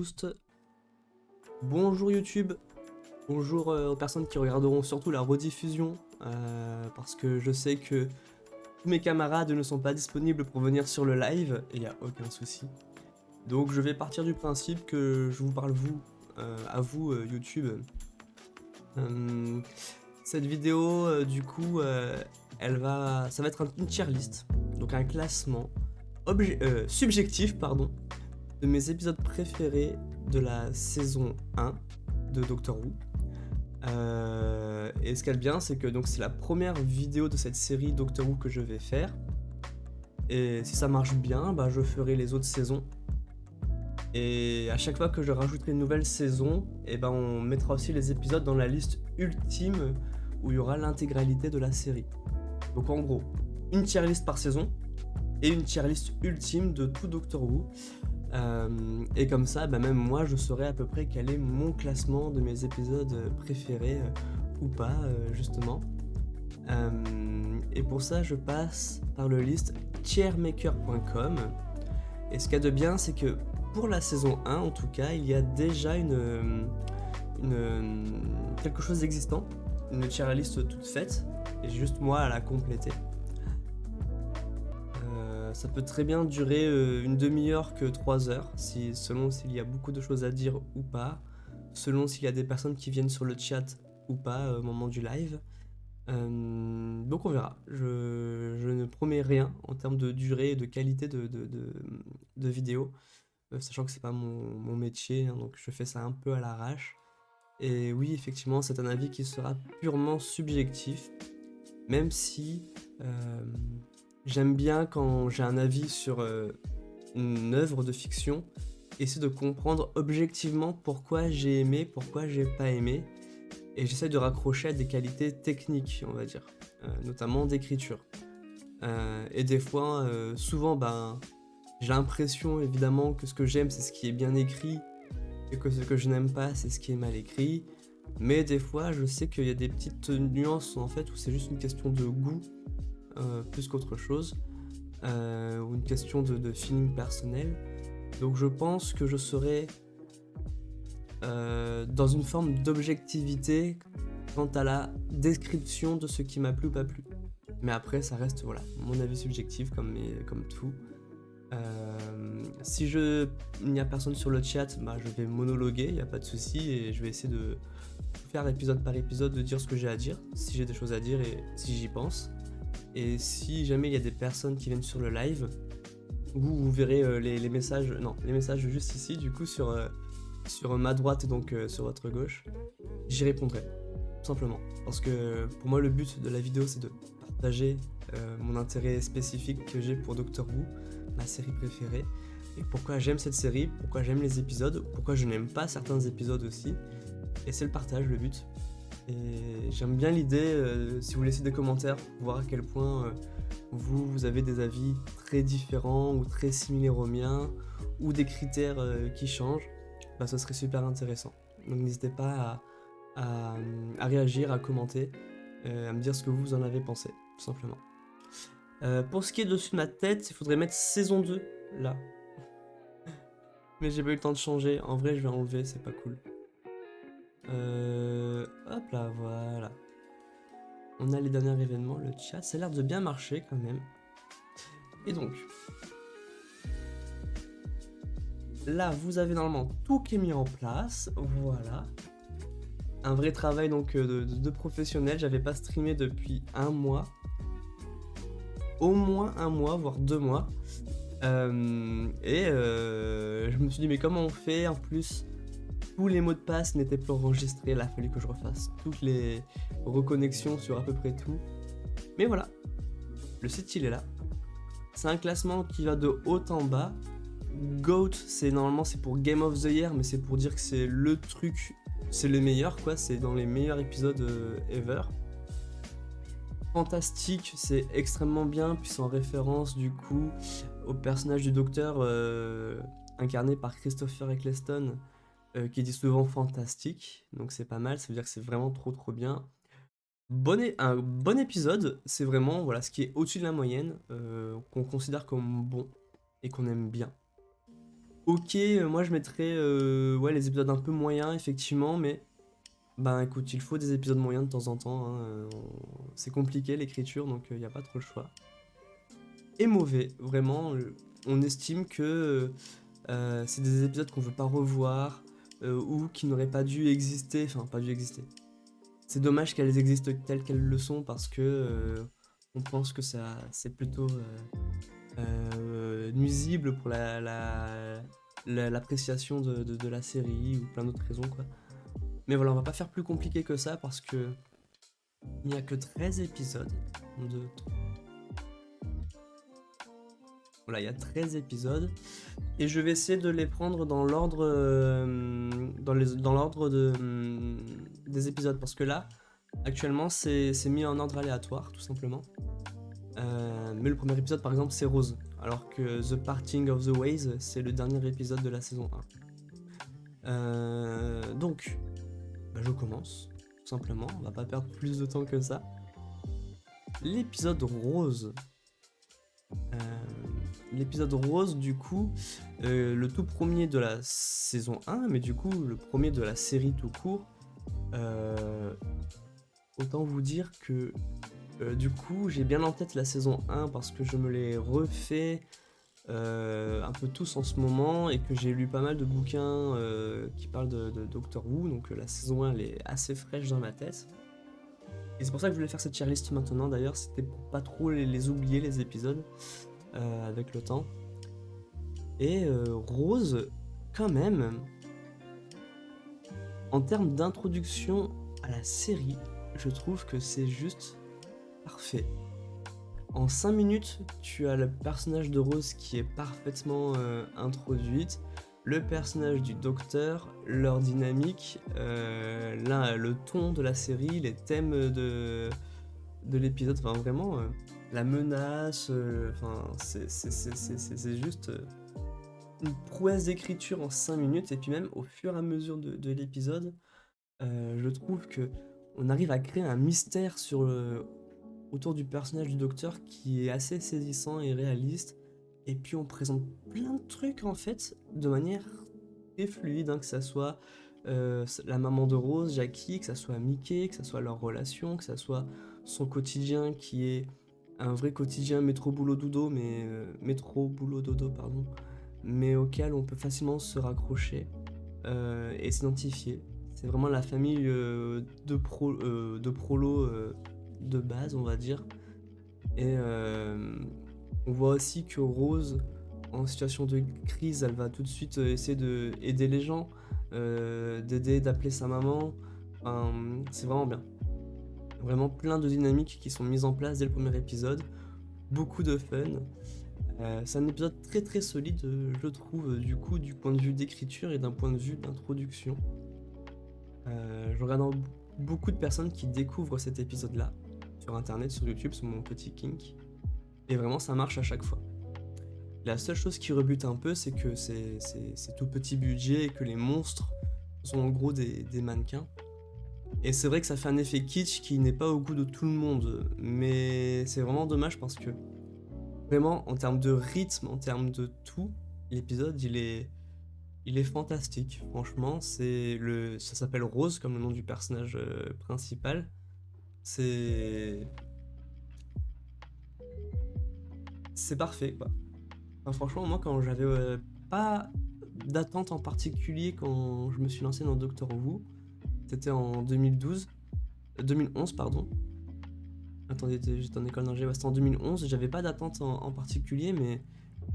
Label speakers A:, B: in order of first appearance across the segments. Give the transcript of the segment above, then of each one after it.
A: Boost. Bonjour YouTube, bonjour aux personnes qui regarderont surtout la rediffusion, parce que je sais que tous mes camarades ne sont pas disponibles pour venir sur le live, et il n'y a aucun souci. Donc je vais partir du principe que je vous parle à vous YouTube. Cette vidéo, du coup, ça va être une tier list, donc un classement subjectif, pardon, de mes épisodes préférés de la saison 1 de Doctor Who. Et ce qu'il y a de bien, c'est que c'est la première vidéo de cette série Doctor Who que je vais faire. Et si ça marche bien, je ferai les autres saisons. Et à chaque fois que je rajouterai une nouvelle saison, on mettra aussi les épisodes dans la liste ultime où il y aura l'intégralité de la série. Donc en gros, une tier list par saison et une tier list ultime de tout Doctor Who. Et comme ça, même moi, je saurais à peu près quel est mon classement de mes épisodes préférés ou pas, justement. Et pour ça, je passe par le list tiermaker.com. Et ce qu'il y a de bien, c'est que pour la saison 1, en tout cas, il y a déjà quelque chose d'existant, une tier list toute faite, et juste moi à la compléter. Ça peut très bien durer une demi-heure que 3 heures, selon s'il y a beaucoup de choses à dire ou pas, selon s'il y a des personnes qui viennent sur le chat ou pas au moment du live. Donc on verra. Je ne promets rien en termes de durée et de qualité de vidéo, sachant que c'est pas mon métier, hein, donc je fais ça un peu à l'arrache. Et oui, effectivement, c'est un avis qui sera purement subjectif, même si j'aime bien quand j'ai un avis sur une œuvre de fiction, essayer de comprendre objectivement pourquoi j'ai aimé, pourquoi j'ai pas aimé, et j'essaie de raccrocher à des qualités techniques, on va dire, notamment d'écriture. Et des fois, souvent, j'ai l'impression évidemment que ce que j'aime c'est ce qui est bien écrit, et que ce que je n'aime pas c'est ce qui est mal écrit, mais des fois je sais qu'il y a des petites nuances en fait où c'est juste une question de goût, plus qu'autre chose, ou une question de feeling personnel. Donc je pense que je serai dans une forme d'objectivité quant à la description de ce qui m'a plu ou pas plu. Mais après ça reste mon avis subjectif comme tout. Si il n'y a personne sur le chat, je vais monologuer, il n'y a pas de souci, et je vais essayer de faire épisode par épisode, de dire ce que j'ai à dire, si j'ai des choses à dire et si j'y pense. Et si jamais il y a des personnes qui viennent sur le live, vous verrez les messages, les messages juste ici, du coup sur ma droite, donc sur votre gauche, j'y répondrai, tout simplement. Parce que pour moi le but de la vidéo c'est de partager mon intérêt spécifique que j'ai pour Doctor Who, ma série préférée, et pourquoi j'aime cette série, pourquoi j'aime les épisodes, pourquoi je n'aime pas certains épisodes aussi. Et c'est le partage, le but. Et j'aime bien l'idée, si vous laissez des commentaires, voir à quel point vous avez des avis très différents ou très similaires aux miens, ou des critères qui changent, ce serait super intéressant. Donc n'hésitez pas à réagir, à commenter, à me dire ce que vous en avez pensé, tout simplement. Pour ce qui est dessus de ma tête, il faudrait mettre saison 2 là. Mais j'ai pas eu le temps de changer, en vrai je vais enlever, c'est pas cool. Hop là, voilà. On a les derniers événements, le chat, ça a l'air de bien marcher quand même. Et donc, là vous avez normalement tout qui est mis en place, voilà. Un vrai travail donc de professionnel, j'avais pas streamé depuis un mois. Au moins un mois, voire 2 mois. Je me suis dit mais comment on fait, en plus tous les mots de passe n'étaient plus enregistrés, il a fallu que je refasse toutes les reconnexions sur à peu près tout. Mais voilà, le site il est là. C'est un classement qui va de haut en bas. GOAT, normalement c'est pour Game of the Year, mais c'est pour dire que c'est le truc, c'est le meilleur quoi, c'est dans les meilleurs épisodes ever. Fantastique, c'est extrêmement bien, puis c'est en référence du coup au personnage du docteur incarné par Christopher Eccleston, qui dit souvent fantastique, donc c'est pas mal, ça veut dire que c'est vraiment trop bien. Un bon épisode, c'est vraiment ce qui est au-dessus de la moyenne, qu'on considère comme bon et qu'on aime bien. Ok, moi je mettrais ouais, les épisodes un peu moyens, effectivement, mais ben écoute, il faut des épisodes moyens de temps en temps, hein, c'est compliqué l'écriture, donc il n'y a pas trop le choix. Et mauvais, vraiment, on estime que c'est des épisodes qu'on veut pas revoir, ou qui n'auraient pas dû exister, enfin pas dû exister. C'est dommage qu'elles existent telles qu'elles le sont parce que on pense que ça c'est plutôt nuisible pour l'appréciation de la série ou plein d'autres raisons quoi. Mais voilà, on va pas faire plus compliqué que ça parce que il n'y a que 13 épisodes. De... Voilà, il y a 13 épisodes et je vais essayer de les prendre dans l'ordre dans l'ordre des épisodes parce que là actuellement c'est mis en ordre aléatoire tout simplement. Mais le premier épisode par exemple c'est Rose, alors que The Parting of the Ways c'est le dernier épisode de la saison 1. Donc bah, je commence, tout simplement, on va pas perdre plus de temps que ça. L'épisode Rose. Euh, L'épisode Rose du coup, le tout premier de la saison 1, mais du coup le premier de la série tout court. Autant vous dire que du coup, j'ai bien en tête la saison 1 parce que je me l'ai refait un peu tous en ce moment et que j'ai lu pas mal de bouquins qui parlent de Doctor Who, donc la saison 1 elle est assez fraîche dans ma tête. Et c'est pour ça que je voulais faire cette tier list maintenant d'ailleurs, c'était pour pas trop les oublier les épisodes avec le temps. Et Rose, quand même, en termes d'introduction à la série, je trouve que c'est juste parfait. En 5 minutes, tu as le personnage de Rose qui est parfaitement introduite, le personnage du docteur, leur dynamique, le ton de la série, les thèmes de l'épisode, enfin vraiment, la menace, enfin c'est juste une prouesse d'écriture en 5 minutes, et puis même au fur et à mesure de l'épisode, je trouve que on arrive à créer un mystère autour du personnage du docteur qui est assez saisissant et réaliste. Et puis on présente plein de trucs en fait de manière très fluide, hein, que ça soit la maman de Rose, Jackie, que ça soit Mickey, que ça soit leur relation, que ça soit son quotidien qui est un vrai quotidien métro boulot dodo, métro boulot dodo pardon, mais auquel on peut facilement se raccrocher et s'identifier. C'est vraiment la famille de prolos de base, on va dire. Et on voit aussi que Rose, en situation de crise, elle va tout de suite essayer d'aider les gens, d'appeler sa maman. Enfin, c'est vraiment bien. Vraiment plein de dynamiques qui sont mises en place dès le premier épisode. Beaucoup de fun. C'est un épisode très très solide, je trouve, du coup, du point de vue d'écriture et d'un point de vue d'introduction. Je regarde beaucoup de personnes qui découvrent cet épisode-là sur internet, sur YouTube, sur mon petit kink. Et vraiment, ça marche à chaque fois. La seule chose qui rebute un peu, c'est que c'est tout petit budget et que les monstres sont en gros des mannequins. Et c'est vrai que ça fait un effet kitsch qui n'est pas au goût de tout le monde. Mais c'est vraiment dommage parce que, vraiment, en termes de rythme, en termes de tout, l'épisode, il est fantastique. Franchement, ça s'appelle Rose, comme le nom du personnage principal. C'est c'est parfait, quoi. Enfin, franchement, moi, quand j'avais pas d'attente en particulier quand je me suis lancé dans Doctor Who, c'était en 2011, pardon. Attendez, j'étais en école d'ingé, c'était en 2011, j'avais pas d'attente en particulier, mais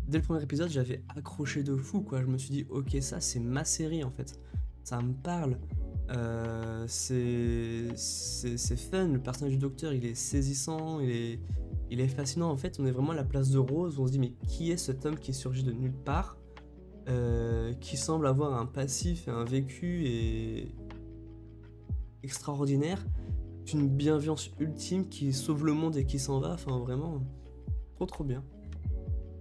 A: dès le premier épisode, j'avais accroché de fou, quoi. Je me suis dit, ok, ça, c'est ma série, en fait. Ça me parle. C'est fun, le personnage du docteur, il est saisissant, il est fascinant. En fait, on est vraiment à la place de Rose, on se dit, mais qui est cet homme qui surgit de nulle part, qui semble avoir un passif et un vécu extraordinaire, une bienveillance ultime qui sauve le monde et qui s'en va, enfin vraiment, trop trop bien.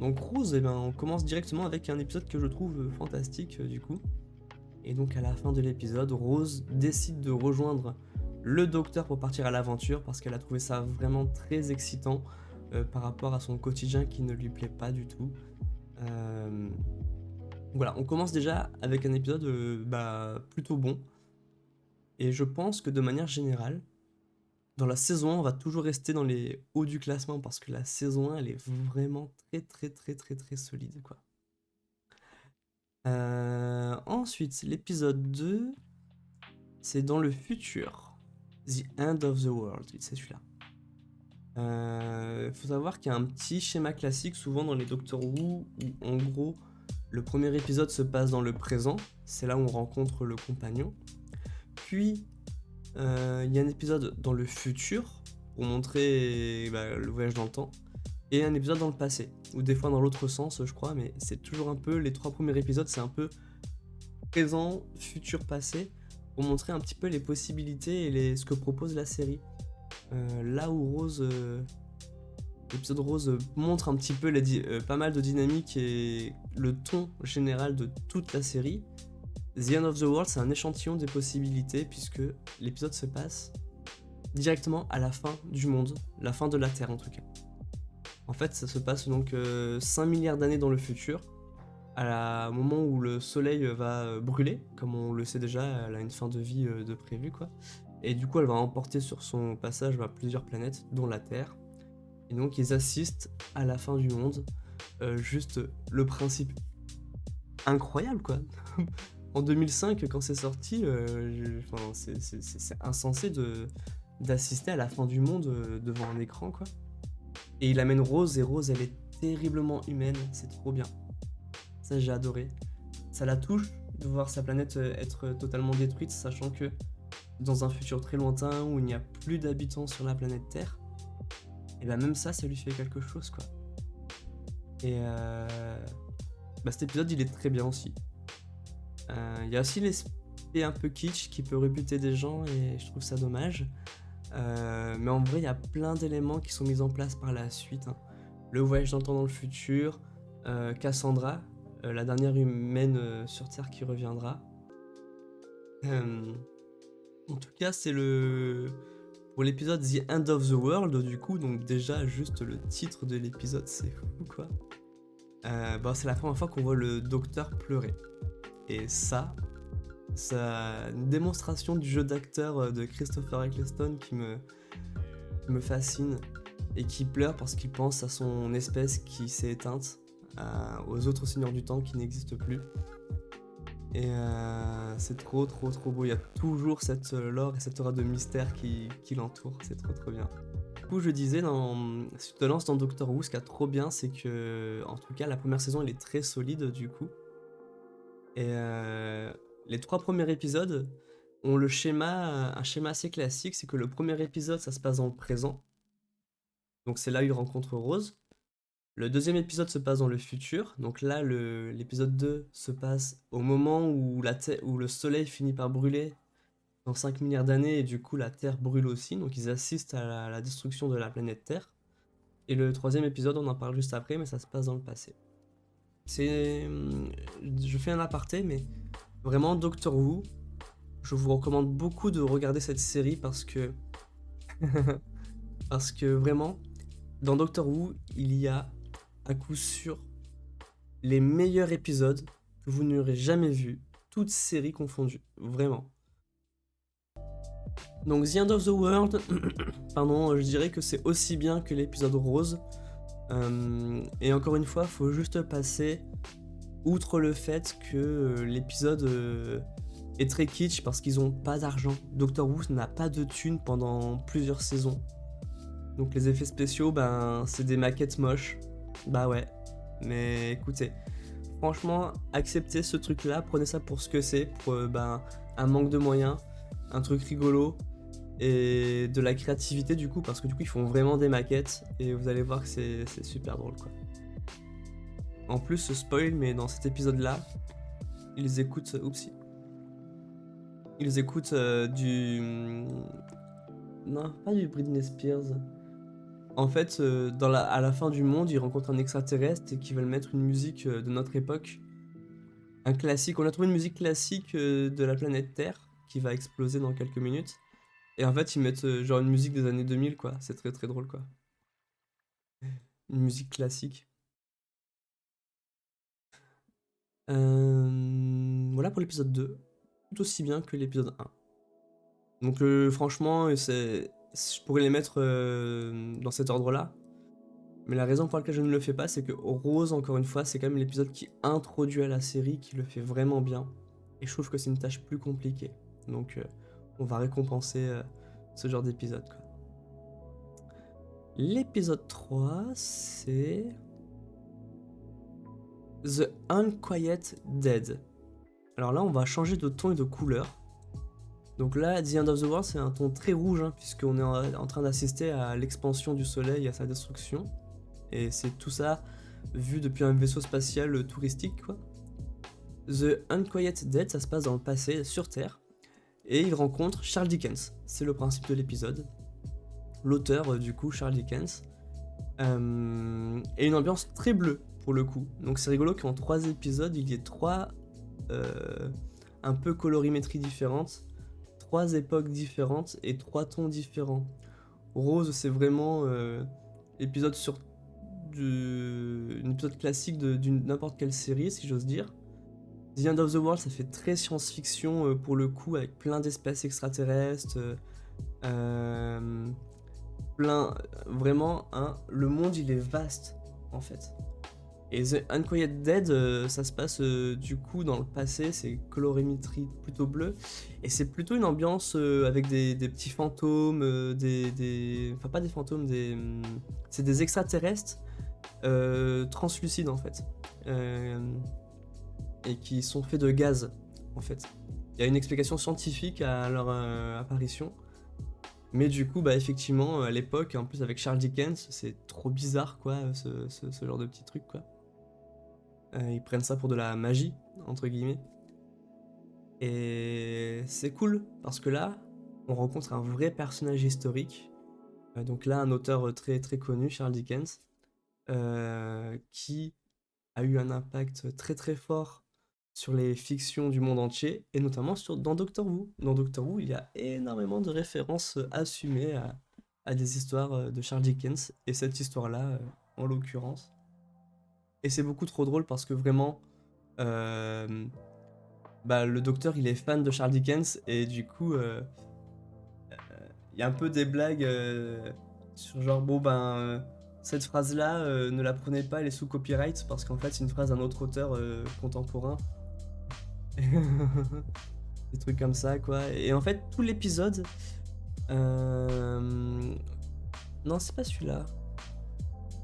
A: Donc Rose, eh ben, on commence directement avec un épisode que je trouve fantastique du coup. Et donc à la fin de l'épisode, Rose décide de rejoindre le docteur pour partir à l'aventure parce qu'elle a trouvé ça vraiment très excitant par rapport à son quotidien qui ne lui plaît pas du tout. Euh, Voilà, on commence déjà avec un épisode plutôt bon. Et je pense que de manière générale, dans la saison 1, on va toujours rester dans les hauts du classement parce que la saison 1, elle est vraiment très très très très très solide, quoi. Ensuite, l'épisode 2, c'est dans le futur. The End of the World, c'est celui-là. Faut savoir qu'il y a un petit schéma classique souvent dans les Doctor Who où en gros le premier épisode se passe dans le présent, c'est là où on rencontre le compagnon. Puis il y a un épisode dans le futur pour montrer le voyage dans le temps et un épisode dans le passé ou des fois dans l'autre sens je crois, mais c'est toujours un peu les 3 premiers épisodes, c'est un peu présent, futur, passé pour montrer un petit peu les possibilités et ce que propose la série. Là où l'épisode Rose montre un petit peu pas mal de dynamique et le ton général de toute la série. The End of the World, c'est un échantillon des possibilités puisque l'épisode se passe directement à la fin du monde, la fin de la Terre en tout cas. En fait, ça se passe donc 5 milliards d'années dans le futur, au moment où le soleil va brûler, comme on le sait déjà, elle a une fin de vie de prévu quoi. Et du coup, elle va emporter sur son passage plusieurs planètes, dont la Terre. Et donc, ils assistent à la fin du monde. Juste le principe incroyable quoi. En 2005, quand c'est sorti, c'est insensé d'assister à la fin du monde devant un écran quoi. Et il amène Rose et Rose, elle est terriblement humaine, c'est trop bien. Ça, j'ai adoré. Ça la touche de voir sa planète être totalement détruite, sachant que dans un futur très lointain où il n'y a plus d'habitants sur la planète Terre, et même ça lui fait quelque chose quoi. Et cet épisode, il est très bien aussi. Il y a aussi l'aspect un peu kitsch qui peut rebuter des gens et je trouve ça dommage. Mais en vrai, il y a plein d'éléments qui sont mis en place par la suite, hein. Le voyage dans le temps dans le futur, Cassandra, la dernière humaine sur Terre qui reviendra. En tout cas, c'est pour l'épisode The End of the World, du coup, donc déjà, juste le titre de l'épisode, c'est fou, quoi. C'est la première fois qu'on voit le docteur pleurer. Et ça, c'est une démonstration du jeu d'acteur de Christopher Eccleston qui me fascine et qui pleure parce qu'il pense à son espèce qui s'est éteinte, aux autres seigneurs du temps qui n'existent plus. Et c'est trop trop trop beau, il y a toujours cette lore et cette aura de mystère qui l'entoure, c'est trop trop bien. Du coup je disais, si tu te lances dans Doctor Who, ce qui est trop bien c'est que, en tout cas la première saison elle est très solide du coup. Et les 3 premiers épisodes ont un schéma assez classique, c'est que le premier épisode ça se passe dans le présent, donc c'est là où il rencontre Rose. Le deuxième épisode se passe dans le futur, donc là l'épisode 2 se passe au moment où où le soleil finit par brûler dans 5 milliards d'années et du coup la Terre brûle aussi, donc ils assistent à la destruction de la planète Terre. Et le troisième épisode, on en parle juste après, mais ça se passe dans le passé. Je fais un aparté, mais vraiment Doctor Who, je vous recommande beaucoup de regarder cette série parce que parce que vraiment dans Doctor Who, il y a à coup sûr les meilleurs épisodes que vous n'aurez jamais vus, toutes séries confondues, vraiment. Donc The End of the World, pardon, je dirais que c'est aussi bien que l'épisode Rose. Et encore une fois, faut juste passer outre le fait que l'épisode est très kitsch parce qu'ils ont pas d'argent. Doctor Who n'a pas de thunes pendant plusieurs saisons. Donc les effets spéciaux, c'est des maquettes moches. Bah ouais. Mais écoutez, franchement, acceptez ce truc-là, prenez ça pour ce que c'est, pour un manque de moyens, un truc rigolo et de la créativité du coup, parce que du coup ils font vraiment des maquettes et vous allez voir que c'est super drôle quoi. En plus, ce spoil, mais dans cet épisode-là, ils écoutent, ils écoutent non, pas du Britney Spears. En fait, à la fin du monde, ils rencontrent un extraterrestre et qui veulent mettre une musique de notre époque. Un classique, on a trouvé une musique classique de la planète Terre qui va exploser dans quelques minutes. Et en fait, ils mettent genre une musique des années 2000, quoi. C'est très très drôle, quoi. Une musique classique. Voilà pour l'épisode 2, tout aussi bien que l'épisode 1. Donc franchement, je pourrais les mettre dans cet ordre-là. Mais la raison pour laquelle je ne le fais pas, c'est que Rose, encore une fois, c'est quand même l'épisode qui introduit à la série, qui le fait vraiment bien. Et je trouve que c'est une tâche plus compliquée. Donc on va récompenser ce genre d'épisode, quoi. L'épisode 3, c'est The Unquiet Dead. Alors là, on va changer de ton et de couleur. Donc là, The End of the World, c'est un ton très rouge, hein, puisqu'on est en train d'assister à l'expansion du soleil et à sa destruction. Et c'est tout ça vu depuis un vaisseau spatial touristique, quoi. The Unquiet Dead, ça se passe dans le passé, sur Terre, et il rencontre Charles Dickens. C'est le principe de l'épisode. L'auteur, du coup, Charles Dickens. Et une ambiance très bleue, pour le coup. Donc c'est rigolo qu'en 3 épisodes, il y ait 3 un peu colorimétrie différentes, 3 époques différentes et 3 tons différents. Rose, c'est vraiment épisode sur un épisode classique d'une n'importe quelle série, si j'ose dire. The End of the World, ça fait très science-fiction pour le coup, avec plein d'espèces extraterrestres, plein, vraiment, hein, le monde il est vaste en fait. Et The Unquiet Dead, ça se passe du coup dans le passé, c'est colorimétrie plutôt bleue, et c'est plutôt une ambiance avec des petits fantômes, enfin pas des fantômes, c'est des extraterrestres translucides en fait, et qui sont faits de gaz en fait. Il y a une explication scientifique à leur apparition, mais du coup, bah effectivement, à l'époque, en plus avec Charles Dickens, c'est trop bizarre quoi, ce genre de petit truc quoi. Ils prennent ça pour de la magie, entre guillemets. Et c'est cool, parce que là, on rencontre un vrai personnage historique. Donc là, un auteur très très connu, Charles Dickens, qui a eu un impact très très fort sur les fictions du monde entier, et notamment dans Doctor Who. Dans Doctor Who, il y a énormément de références assumées à des histoires de Charles Dickens, et cette histoire-là, en l'occurrence. Et c'est beaucoup trop drôle parce que vraiment, euh, bah, le docteur il est fan de Charles Dickens et du coup il y a un peu des blagues sur genre bon ben cette phrase là ne la prenez pas, elle est sous copyright parce qu'en fait c'est une phrase d'un autre auteur contemporain. Des trucs comme ça quoi. Et en fait tout l'épisode euh, non c'est pas celui-là,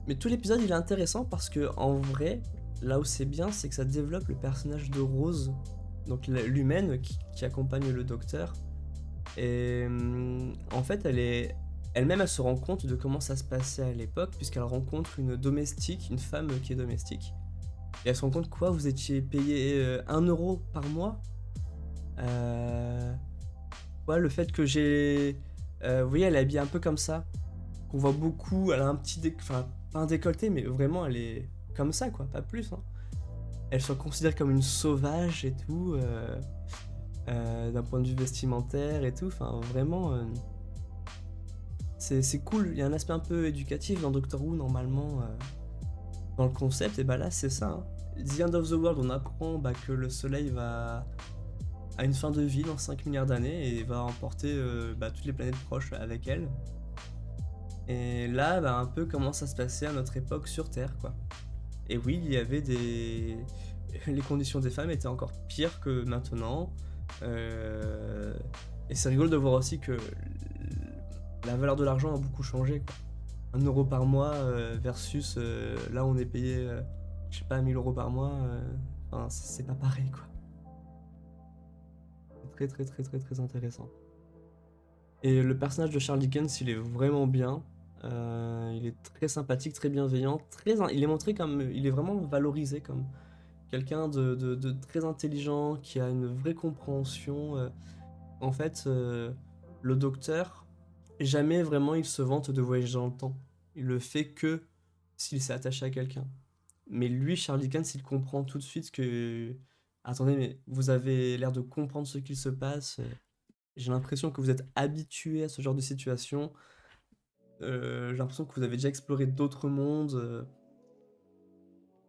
A: mais tout l'épisode il est intéressant parce que en vrai là où c'est bien c'est que ça développe le personnage de Rose, donc l'humaine qui accompagne le docteur. Et en fait, elle-même, elle se rend compte de comment ça se passait à l'époque, puisqu'elle rencontre une domestique, une femme qui est domestique. Et elle se rend compte quoi, vous étiez payé 1 euro par mois. euh... Ouais, le fait que j'ai. Vous voyez, elle est habillée un peu comme ça. Qu'on voit beaucoup, elle a un petit. Enfin, pas un décolleté, mais vraiment, elle est comme ça, quoi, pas plus. Hein. Elle se considère comme une sauvage et tout, d'un point de vue vestimentaire et tout. Enfin, vraiment. C'est cool, il y a un aspect un peu éducatif dans Doctor Who normalement dans le concept, et bah là c'est ça. Hein. The End of the World, on apprend bah, que le soleil va à une fin de vie dans 5 milliards d'années et va emporter bah, toutes les planètes proches avec elle. Et là, bah, un peu comment ça se passait à notre époque sur Terre, quoi. Et oui, il y avait des... Les conditions des femmes étaient encore pires que maintenant. Euh, Et c'est rigolo de voir aussi que la valeur de l'argent a beaucoup changé, quoi. 1 euro par mois versus là on est payé, je sais pas, 1 000 euros par mois. Enfin, c'est pas pareil quoi. C'est très très très très très intéressant. Et le personnage de Charles Dickens, il est vraiment bien. Il est très sympathique, très bienveillant, il est montré comme, il est vraiment valorisé comme quelqu'un de très intelligent, qui a une vraie compréhension. En fait, le docteur, jamais vraiment il se vante de voyager dans le temps. Il le fait que s'il s'est attaché à quelqu'un. Mais lui, Charles Dickens, il comprend tout de suite que... Attendez, mais vous avez l'air de comprendre ce qu'il se passe. J'ai l'impression que vous êtes habitué à ce genre de situation. J'ai l'impression que vous avez déjà exploré d'autres mondes.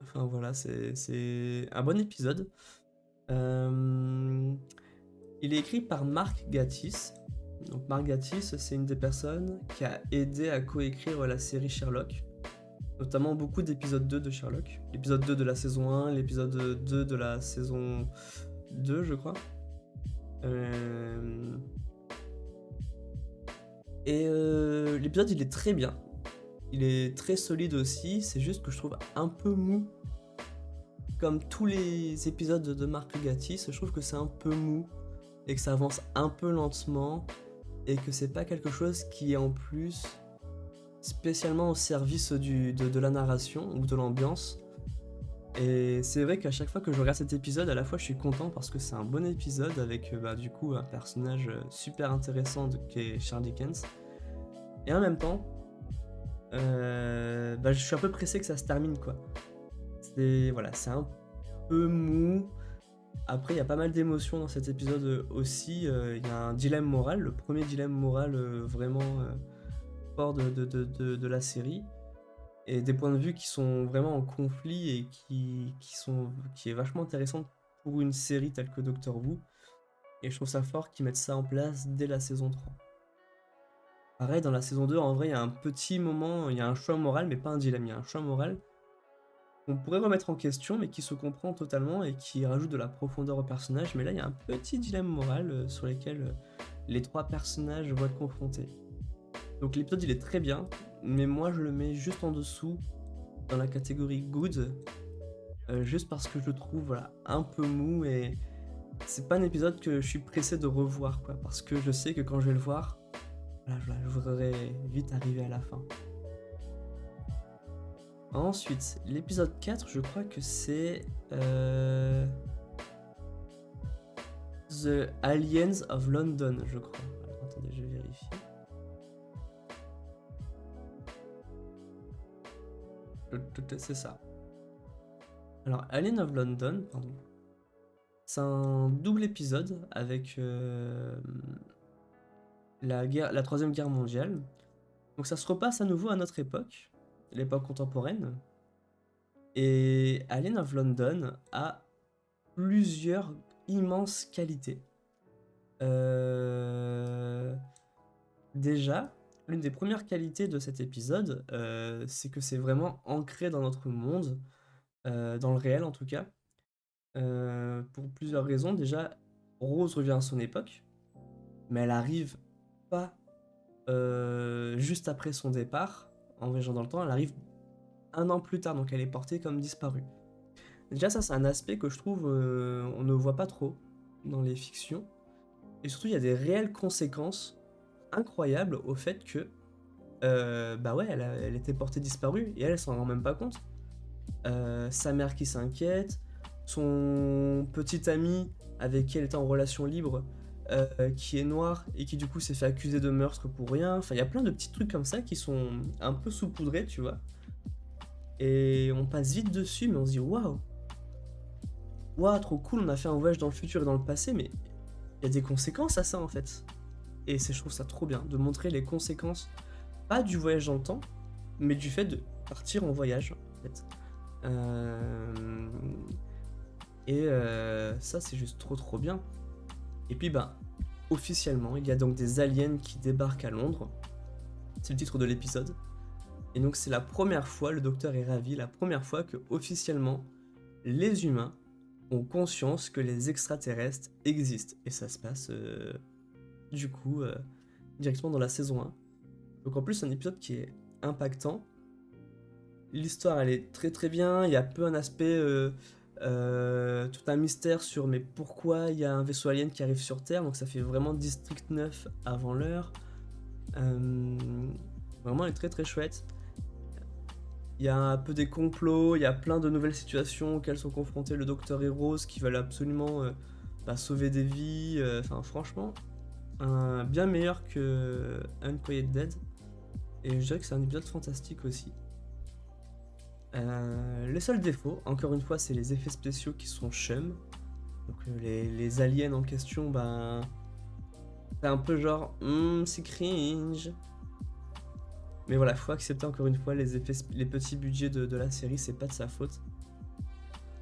A: Enfin voilà, c'est un bon épisode. Euh, il est écrit par Mark Gatiss. Donc Mark Gatiss, c'est une des personnes qui a aidé à coécrire la série Sherlock. Notamment beaucoup d'épisodes 2 de Sherlock. L'épisode 2 de la saison 1, l'épisode 2 de la saison 2, je crois. Euh, l'épisode, il est très bien. Il est très solide aussi. C'est juste que je trouve un peu mou. Comme tous les épisodes de Mark Gatiss, je trouve que c'est un peu mou. Et que ça avance un peu lentement. Et que c'est pas quelque chose qui est en plus spécialement au service de la narration ou de l'ambiance. Et c'est vrai qu'à chaque fois que je regarde cet épisode, à la fois je suis content parce que c'est un bon épisode avec du coup un personnage super intéressant qui est Charles Dickens. Et en même temps, je suis un peu pressé que ça se termine quoi. C'est un peu mou. Après, il y a pas mal d'émotions dans cet épisode aussi. Il y a un dilemme moral, le premier dilemme moral vraiment fort de la série. Et des points de vue qui sont vraiment en conflit et qui est vachement intéressant pour une série telle que Doctor Who. Et je trouve ça fort qu'ils mettent ça en place dès la saison 3. Pareil, dans la saison 2, en vrai, il y a un petit moment, il y a un choix moral, mais pas un dilemme, il y a un choix moral qu'on pourrait remettre en question, mais qui se comprend totalement et qui rajoute de la profondeur au personnage. Mais là, il y a un petit dilemme moral sur lequel les trois personnages vont être confrontés. Donc l'épisode, il est très bien, mais moi, je le mets juste en dessous dans la catégorie good, juste parce que je le trouve un peu mou et c'est pas un épisode que je suis pressé de revoir, quoi, parce que je sais que quand je vais le voir, je voudrais vite arriver à la fin. Ensuite, l'épisode 4, je crois que c'est The Aliens of London, je crois. Alors, attendez, je vérifie. C'est ça. Alors, Alien of London, pardon. C'est un double épisode avec la Troisième Guerre mondiale. Donc ça se repasse à nouveau à notre époque, l'époque contemporaine. Et Alien of London a plusieurs immenses qualités. Déjà, l'une des premières qualités de cet épisode, c'est que c'est vraiment ancré dans notre monde, dans le réel en tout cas. Pour plusieurs raisons. Déjà, Rose revient à son époque, mais elle arrive pas juste après son départ, en voyageant dans le temps, elle arrive un an plus tard, donc elle est portée comme disparue. Déjà, ça, c'est un aspect que je trouve on ne voit pas trop dans les fictions. Et surtout, il y a des réelles conséquences incroyables au fait que, elle était portée disparue et elle s'en rend même pas compte. Sa mère qui s'inquiète, son petit ami avec qui elle était en relation libre, qui est noir et qui du coup s'est fait accuser de meurtre pour rien. Enfin, il y a plein de petits trucs comme ça qui sont un peu saupoudrés, tu vois. Et on passe vite dessus, mais on se dit waouh, trop cool, on a fait un voyage dans le futur et dans le passé, mais il y a des conséquences à ça en fait. Et je trouve ça trop bien de montrer les conséquences, pas du voyage dans le temps, mais du fait de partir en voyage en fait. Ça, c'est juste trop bien. Et puis, officiellement, il y a donc des aliens qui débarquent à Londres. C'est le titre de l'épisode. Et donc, c'est la première fois, le docteur est ravi, la première fois que, officiellement, les humains ont conscience que les extraterrestres existent. Et ça se passe, directement dans la saison 1. Donc, en plus, c'est un épisode qui est impactant. L'histoire, elle est très bien. Il y a peu un aspect... tout un mystère sur mais pourquoi il y a un vaisseau alien qui arrive sur Terre, donc ça fait vraiment District 9 avant l'heure. Vraiment, elle est très chouette. Il y a un peu des complots, il y a plein de nouvelles situations auxquelles sont confrontés le Docteur et Rose qui veulent absolument sauver des vies. Enfin, franchement, bien meilleur que Unquiet Dead. Et je dirais que c'est un épisode fantastique aussi. Le seul défaut, encore une fois, c'est les effets spéciaux qui sont chum. Donc les aliens en question, c'est un peu genre, c'est cringe. Mais voilà, faut accepter encore une fois les petits budgets de la série, c'est pas de sa faute.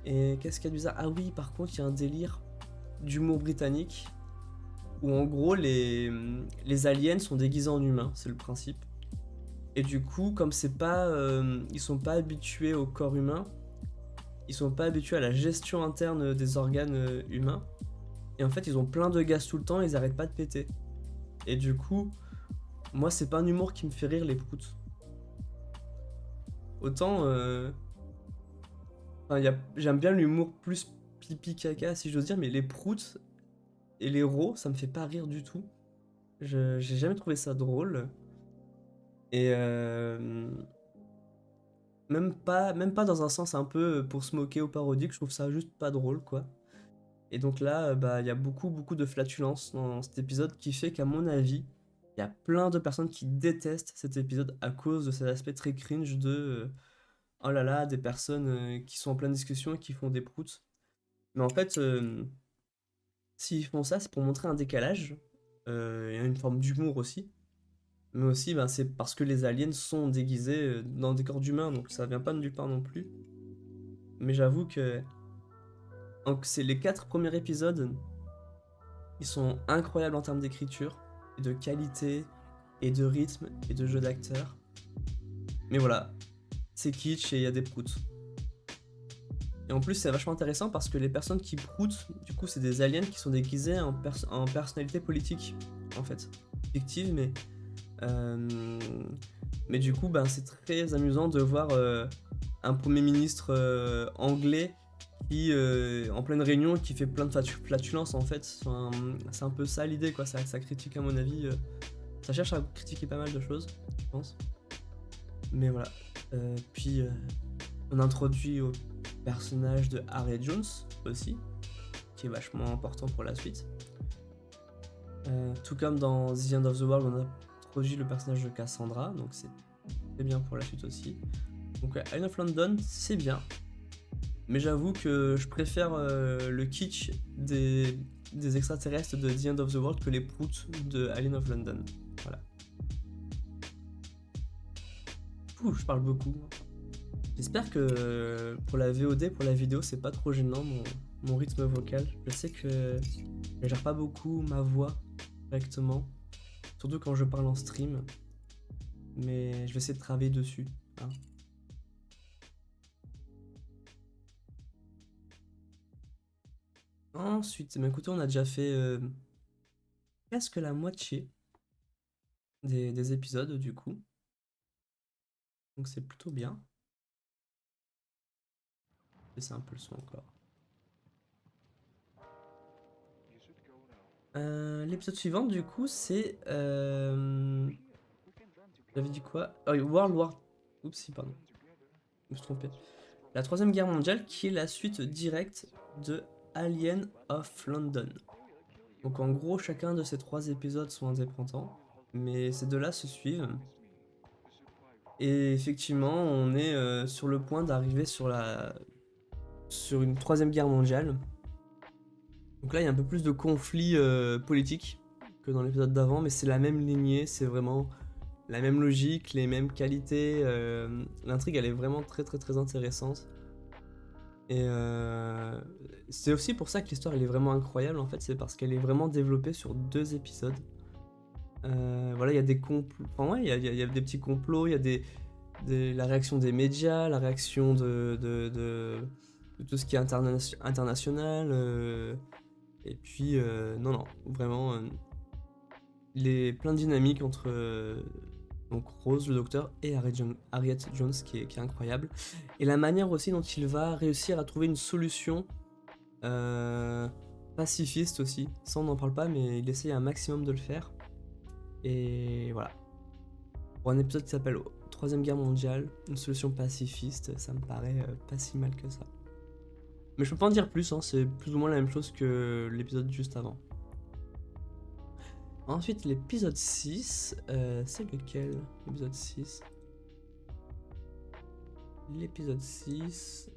A: Et qu'est-ce qu'il y a de bizarre? Ah oui, par contre, il y a un délire d'humour britannique où en gros les aliens sont déguisés en humains, c'est le principe. Et du coup, comme c'est pas, ils sont pas habitués au corps humain, ils sont pas habitués à la gestion interne des organes humains. Et en fait, ils ont plein de gaz tout le temps, et ils arrêtent pas de péter. Et du coup, moi, c'est pas un humour qui me fait rire les proutes. Autant, enfin, j'aime bien l'humour plus pipi caca, si j'ose dire, mais les proutes et les rots, ça me fait pas rire du tout. J'ai jamais trouvé ça drôle. Et même pas dans un sens un peu pour se moquer ou parodique, je trouve ça juste pas drôle, quoi. Et donc là, bah, il y a beaucoup, beaucoup de flatulences dans cet épisode qui fait qu'à mon avis, il y a plein de personnes qui détestent cet épisode à cause de cet aspect très cringe de oh là là, des personnes qui sont en pleine discussion et qui font des proutes. Mais en fait, s'ils font ça, c'est pour montrer un décalage et une forme d'humour aussi. Mais aussi, ben, c'est parce que les aliens sont déguisés dans des corps d'humains, donc ça vient pas de nulle part non plus. Mais j'avoue que donc, c'est les 4 premiers épisodes, ils sont incroyables en termes d'écriture, et de qualité, et de rythme, et de jeu d'acteur. Mais voilà, c'est kitsch et il y a des proutes. Et en plus, c'est vachement intéressant parce que les personnes qui proutent, du coup, c'est des aliens qui sont déguisés en personnalité politique, en fait. Fictive, euh, mais du coup, ben, c'est très amusant de voir un Premier ministre anglais qui, en pleine réunion, qui fait plein de flatulences, en fait. Enfin, c'est un peu ça l'idée, quoi. Ça critique, à mon avis. Ça cherche à critiquer pas mal de choses, je pense. Mais voilà. Puis, on introduit au personnage de Harry Jones aussi, qui est vachement important pour la suite. Tout comme dans The End of the World, on a introduit le personnage de Cassandra, donc c'est bien pour la suite aussi. Donc Island of London, c'est bien, mais j'avoue que je préfère le kitsch des extraterrestres de The End of the World que les proutes de Island of London. Voilà. Ouh, je parle beaucoup. J'espère que pour la VOD, pour la vidéo, c'est pas trop gênant mon rythme vocal. Je sais que je gère pas beaucoup ma voix correctement, surtout quand je parle en stream, mais je vais essayer de travailler dessus. Hein. Ensuite, écoutez, on a déjà fait presque la moitié des épisodes du coup, donc c'est plutôt bien. C'est un peu le son encore. L'épisode suivant, du coup, c'est. J'avais dit quoi? Ah oui, World War. Oups, pardon. Je me suis trompé. La Troisième Guerre mondiale, qui est la suite directe de Alien of London. Donc en gros, chacun de ces 3 épisodes sont indépendants, mais ces deux-là se suivent. Et effectivement, on est sur le point d'arriver sur une Troisième Guerre mondiale. Donc là, il y a un peu plus de conflits politiques que dans l'épisode d'avant, mais c'est la même lignée, c'est vraiment la même logique, les mêmes qualités. L'intrigue, elle est vraiment très très très intéressante. Et c'est aussi pour ça que l'histoire, elle est vraiment incroyable, en fait, c'est parce qu'elle est vraiment développée sur 2 épisodes. Voilà, il y a des complots, enfin ouais, il y a des petits complots, il y a la réaction des médias, la réaction de tout ce qui est international. Et puis, non, non, vraiment, plein de dynamiques entre donc Rose, le docteur, et Harriet Jones, qui est incroyable. Et la manière aussi dont il va réussir à trouver une solution pacifiste aussi. Ça, on n'en parle pas, mais il essaye un maximum de le faire. Et voilà. Pour un épisode qui s'appelle Troisième Guerre mondiale, une solution pacifiste, ça me paraît pas si mal que ça. Mais je peux pas en dire plus, hein, c'est plus ou moins la même chose que l'épisode juste avant. Ensuite, l'épisode 6, c'est lequel? L'épisode 6. L'épisode 6.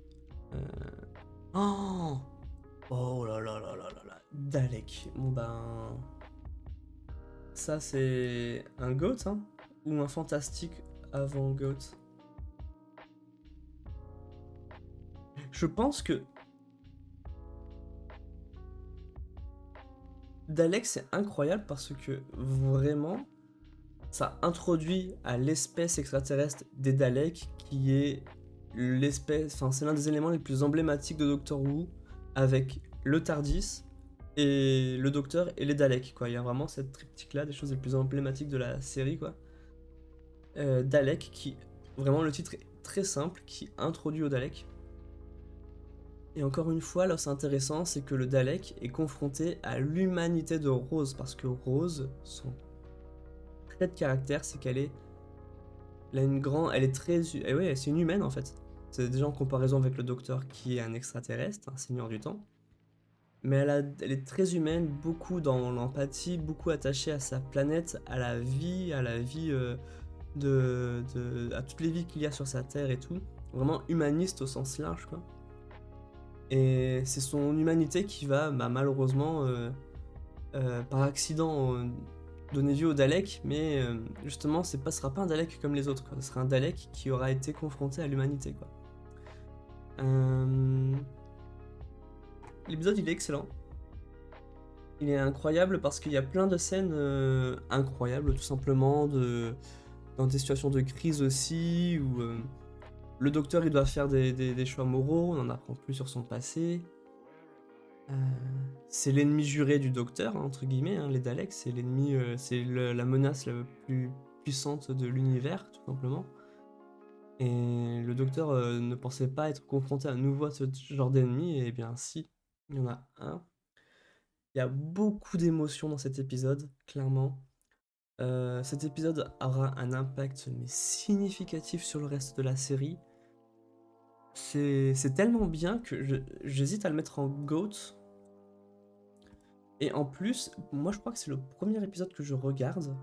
A: Oh! Oh là là là là là là. Dalek. Bon ben. Ça, c'est un GOAT, hein? Ou un fantastique avant GOAT? Je pense que Dalek, c'est incroyable parce que vraiment, ça introduit à l'espèce extraterrestre des Daleks qui est l'espèce, enfin c'est l'un des éléments les plus emblématiques de Doctor Who avec le TARDIS et le Docteur et les Daleks quoi. Il y a vraiment cette triptyque là des choses les plus emblématiques de la série quoi. Dalek qui vraiment le titre est très simple qui introduit au Dalek. Et encore une fois, là, c'est intéressant, c'est que le Dalek est confronté à l'humanité de Rose, parce que Rose, son trait de caractère, c'est elle a une grande, elle est très, et ouais, c'est une humaine en fait. C'est déjà en comparaison avec le Docteur qui est un extraterrestre, un seigneur du temps. Mais elle est très humaine, beaucoup dans l'empathie, beaucoup attachée à sa planète, à la vie, à toutes les vies qu'il y a sur sa terre et tout. Vraiment humaniste au sens large, quoi. Et c'est son humanité qui va, malheureusement, par accident, donner vie au Dalek, mais justement, ce sera pas un Dalek comme les autres, quoi. Ce sera un Dalek qui aura été confronté à l'humanité, quoi. L'épisode, il est excellent. Il est incroyable parce qu'il y a plein de scènes incroyables, tout simplement, dans des situations de crise aussi, où le docteur il doit faire des choix moraux, on en apprend plus sur son passé. C'est l'ennemi juré du docteur, hein, entre guillemets, hein, les Daleks, c'est l'ennemi, la menace la plus puissante de l'univers, tout simplement. Et le docteur ne pensait pas être confronté à nouveau à ce genre d'ennemi, et bien si, il y en a un. Il y a beaucoup d'émotions dans cet épisode, clairement. Cet épisode aura un impact mais significatif sur le reste de la série. C'est tellement bien que j'hésite à le mettre en GOAT. Et en plus, moi je crois que c'est le premier épisode que je regarde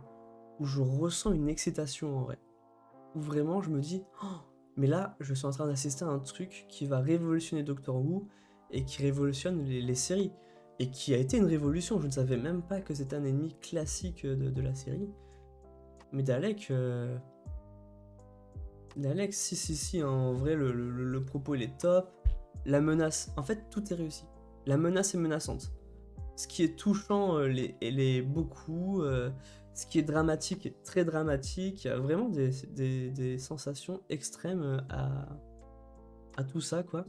A: où je ressens une excitation en vrai. Où vraiment je me dis, oh, mais là je suis en train d'assister à un truc qui va révolutionner Doctor Who et qui révolutionne les séries. Et qui a été une révolution, je ne savais même pas que c'était un ennemi classique de la série. Mais Dalek, si, en vrai, le propos il est top. La menace, en fait, tout est réussi. La menace est menaçante. Ce qui est touchant, elle est beaucoup. Ce qui est dramatique est très dramatique. Il y a vraiment des sensations extrêmes à tout ça, quoi.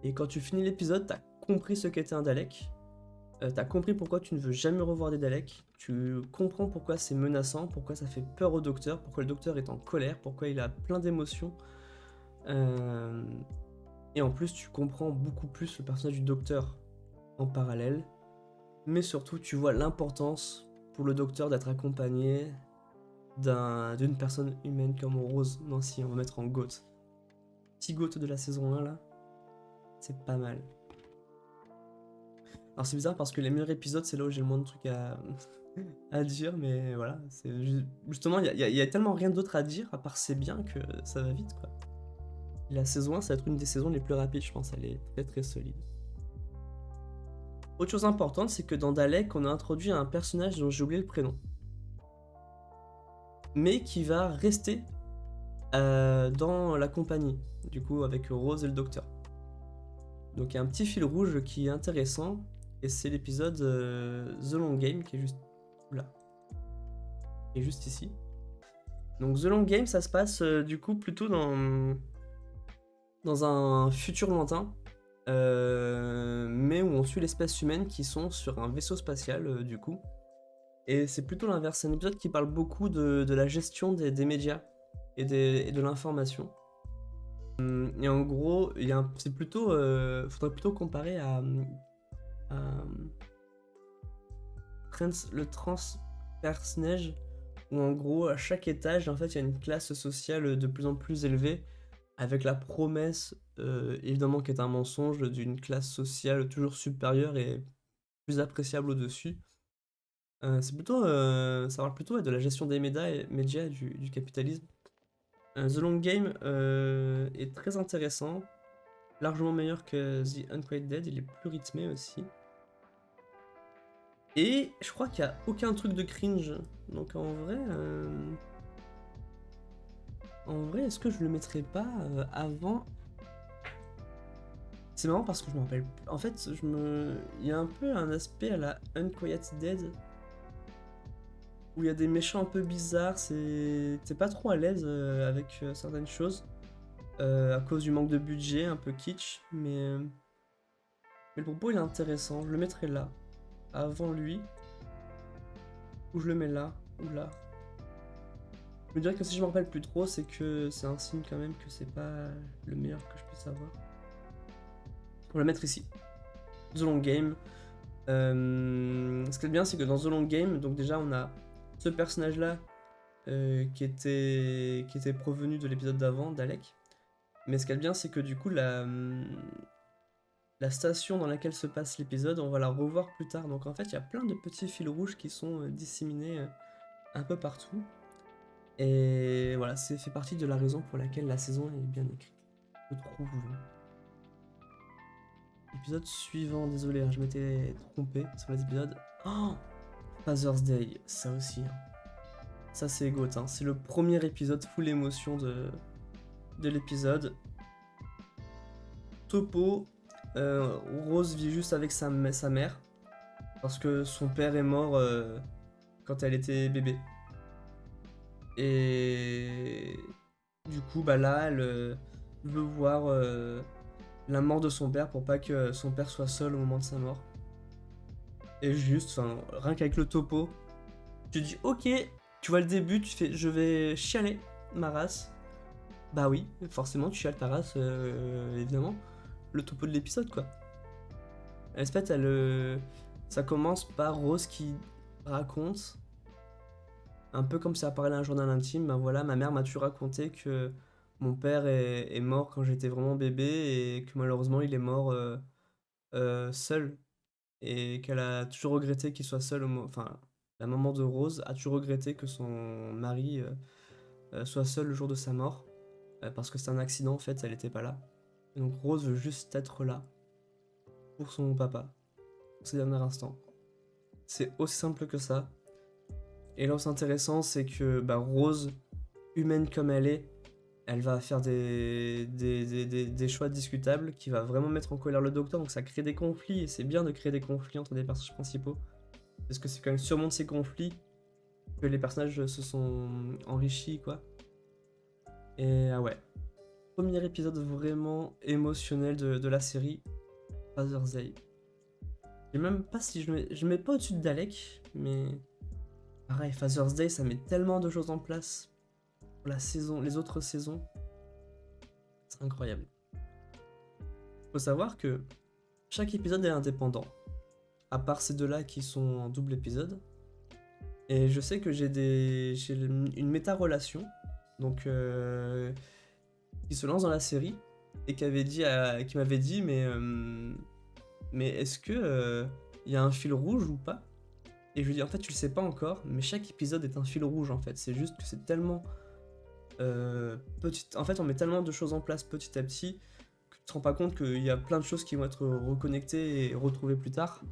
A: Et quand tu finis l'épisode, t'as compris ce qu'était un Dalek. T'as compris pourquoi tu ne veux jamais revoir des Daleks. Tu comprends pourquoi c'est menaçant, pourquoi ça fait peur au docteur, pourquoi le docteur est en colère, pourquoi il a plein d'émotions. Euh, Et en plus, tu comprends beaucoup plus le personnage du docteur en parallèle. Mais surtout, tu vois l'importance pour le docteur d'être accompagné d'une personne humaine comme Rose Nancy. On va mettre en GOAT. Petit GOAT de la saison 1 là, c'est pas mal. Alors c'est bizarre parce que les meilleurs épisodes, c'est là où j'ai le moins de trucs à dire, mais voilà. Justement, il y a tellement rien d'autre à dire, à part c'est bien que ça va vite, quoi. Et la saison 1, ça va être une des saisons les plus rapides, je pense. Elle est très très solide. Autre chose importante, c'est que dans Dalek, on a introduit un personnage dont j'ai oublié le prénom. Mais qui va rester dans la compagnie, du coup, avec Rose et le docteur. Donc il y a un petit fil rouge qui est intéressant, et c'est l'épisode The Long Game qui est juste là. Qui est juste ici. Donc The Long Game, ça se passe du coup plutôt dans un futur lointain, mais où on suit l'espèce humaine qui sont sur un vaisseau spatial du coup. Et c'est plutôt l'inverse, c'est un épisode qui parle beaucoup de la gestion des médias et de l'information. Et en gros, c'est plutôt, faudrait plutôt comparer à le transpersonnage, où en gros, à chaque étage, en fait, il y a une classe sociale de plus en plus élevée, avec la promesse, évidemment, qui est un mensonge, d'une classe sociale toujours supérieure et plus appréciable au-dessus. Ça parle plutôt de la gestion des médias et du capitalisme. The Long Game est très intéressant, largement meilleur que The Unquiet Dead, il est plus rythmé aussi. Et je crois qu'il n'y a aucun truc de cringe, donc en vrai, est-ce que je le mettrais pas avant C'est marrant parce que je me rappelle. En fait, il y a un peu un aspect à la Unquiet Dead où il y a des méchants un peu bizarres. T'es pas trop à l'aise avec certaines choses à cause du manque de budget, un peu kitsch. Mais le propos il est intéressant. Je le mettrai là, avant lui, ou je le mets là, ou là. Je me dirais que si je me rappelle plus trop, c'est que c'est un signe quand même que c'est pas le meilleur que je puisse avoir. On va le mettre ici. The Long Game. Ce qui est bien, c'est que dans The Long Game, donc déjà on a ce personnage-là qui était provenu de l'épisode d'avant, d'Alec. Mais ce qui est bien, c'est que du coup, la station dans laquelle se passe l'épisode, on va la revoir plus tard. Donc en fait, il y a plein de petits fils rouges qui sont disséminés un peu partout. Et voilà, c'est fait partie de la raison pour laquelle la saison est bien écrite. Je trouve. Épisode suivant, désolé, hein, je m'étais trompé sur les épisodes. Oh, Father's Day, ça aussi. Hein. Ça c'est GOAT, hein. C'est le premier épisode full émotion de l'épisode. Topo, Rose vit juste avec sa mère parce que son père est mort quand elle était bébé. Et du coup, bah là, elle veut voir la mort de son père pour pas que son père soit seul au moment de sa mort. Et juste, rien qu'avec le topo, tu dis ok, tu vois le début, tu fais je vais chialer ma race. Bah oui, forcément tu chiales ta race, évidemment. Le topo de l'épisode quoi. En fait, ça commence par Rose qui raconte, un peu comme ça parlait un journal intime, ben voilà, ma mère m'a-tu raconté que mon père est mort quand j'étais vraiment bébé et que malheureusement il est mort seul et qu'elle a toujours regretté qu'il soit seul, enfin la maman de Rose a toujours regretté que son mari soit seul le jour de sa mort parce que c'est un accident en fait, elle était pas là. Et donc Rose veut juste être là pour son papa, pour ses derniers instants. C'est aussi simple que ça. Et là où c'est intéressant, c'est que bah, Rose, humaine comme elle va faire des choix discutables qui va vraiment mettre en colère le docteur, donc ça crée des conflits, et c'est bien de créer des conflits entre des personnages principaux, parce que c'est quand même sûrement de ces conflits que les personnages se sont enrichis, quoi. Et ah ouais, premier épisode vraiment émotionnel de la série, Father's Day. Je sais même pas si je mets pas au-dessus de Dalek, mais pareil, Father's Day, ça met tellement de choses en place pour la saison, les autres saisons. C'est incroyable. Faut savoir que chaque épisode est indépendant, à part ces deux-là qui sont en double épisode. Et je sais que j'ai une méta-relation, donc qui se lance dans la série et qui m'avait dit mais est-ce que y a un fil rouge ou pas? Et je lui dis en fait tu le sais pas encore, mais chaque épisode est un fil rouge en fait. C'est juste que c'est tellement petit. En fait on met tellement de choses en place petit à petit que tu te rends pas compte qu'il y a plein de choses qui vont être reconnectées et retrouvées plus tard.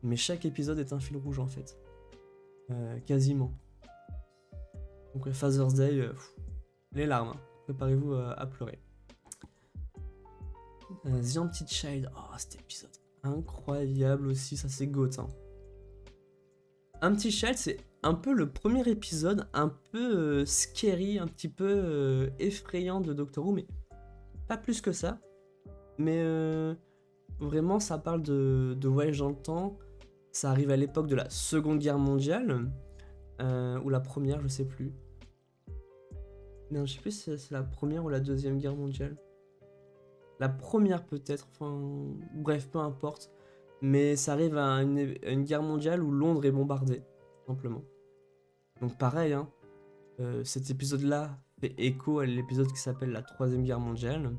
A: Mais chaque épisode est un fil rouge en fait. Quasiment. Donc Father's Day, les larmes, hein. Préparez-vous à pleurer. The Empty Child, oh cet épisode incroyable aussi, ça c'est GOAT. Hein. Empty Child c'est un peu le premier épisode un peu scary, un petit peu effrayant de Doctor Who, mais pas plus que ça. Mais vraiment ça parle de voyage dans le temps, ça arrive à l'époque de la Seconde Guerre mondiale, ou la première, je sais plus. Non, je sais plus si c'est la première ou la deuxième guerre mondiale. La première peut-être, enfin bref, peu importe. Mais ça arrive à une guerre mondiale où Londres est bombardée, simplement. Donc pareil, hein, cet épisode-là fait écho à l'épisode qui s'appelle la Troisième Guerre mondiale.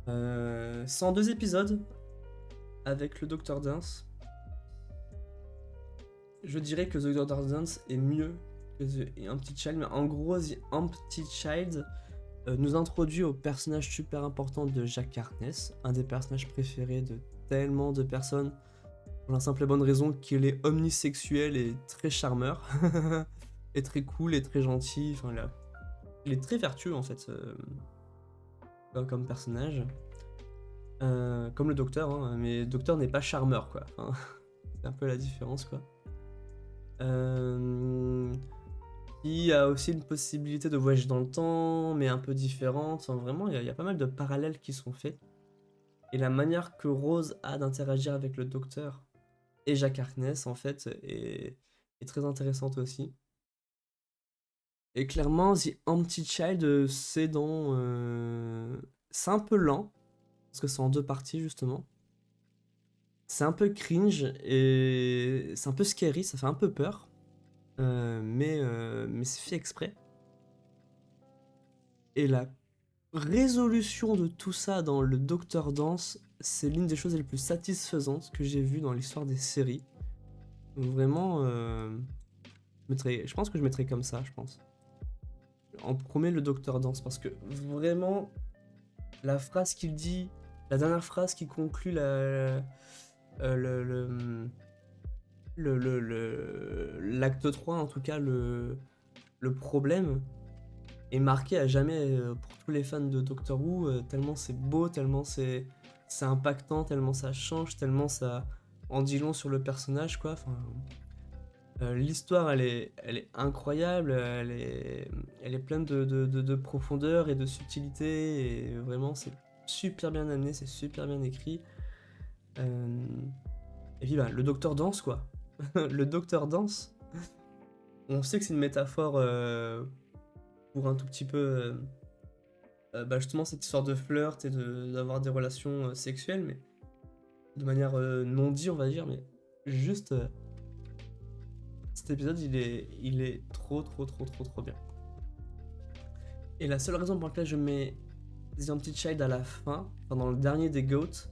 A: C'est en 2 épisodes, avec le Dr Dance. Je dirais que The Dr Dance est mieux que The Empty Child, mais en gros, The Empty Child nous introduit au personnage super important de Jack Harkness, un des personnages préférés de tellement de personnes, pour la simple et bonne raison qu'il est omnisexuel et très charmeur, et très cool et très gentil, enfin il est très vertueux en fait comme personnage. Comme le docteur, hein, mais le docteur n'est pas charmeur, quoi. Enfin, c'est un peu la différence, quoi. Euh, il y a aussi une possibilité de voyage dans le temps, mais un peu différente. Enfin, vraiment, il y a pas mal de parallèles qui sont faits. Et la manière que Rose a d'interagir avec le docteur et Jack Harkness, en fait, est très intéressante aussi. Et clairement, The Empty Child, c'est un peu lent, parce que c'est en deux parties, justement. C'est un peu cringe et c'est un peu scary, ça fait un peu peur. Mais c'est fait exprès. Et la résolution de tout ça dans le Docteur Dance, c'est l'une des choses les plus satisfaisantes que j'ai vues dans l'histoire des séries. Donc vraiment, je pense que je mettrais comme ça, je pense. En premier, le Docteur Dance, parce que vraiment, la phrase qu'il dit, la dernière phrase qui conclut l'acte 3, en tout cas, le problème, est marqué à jamais pour tous les fans de Doctor Who, tellement c'est beau, tellement c'est impactant, tellement ça change, tellement ça en dit long sur le personnage, quoi. Enfin, l'histoire, elle est incroyable, elle est pleine de profondeur et de subtilité, et vraiment, c'est super bien amené, c'est super bien écrit. Euh, et puis, bah, le Docteur danse, quoi. Le Docteur danse. On sait que c'est une métaphore pour un tout petit peu bah justement cette histoire de flirt et d'avoir des relations sexuelles, mais de manière non dit, on va dire, mais juste cet épisode, il est trop bien. Et la seule raison pour laquelle je mets The Empty Child à la fin, enfin dans le dernier des GOAT,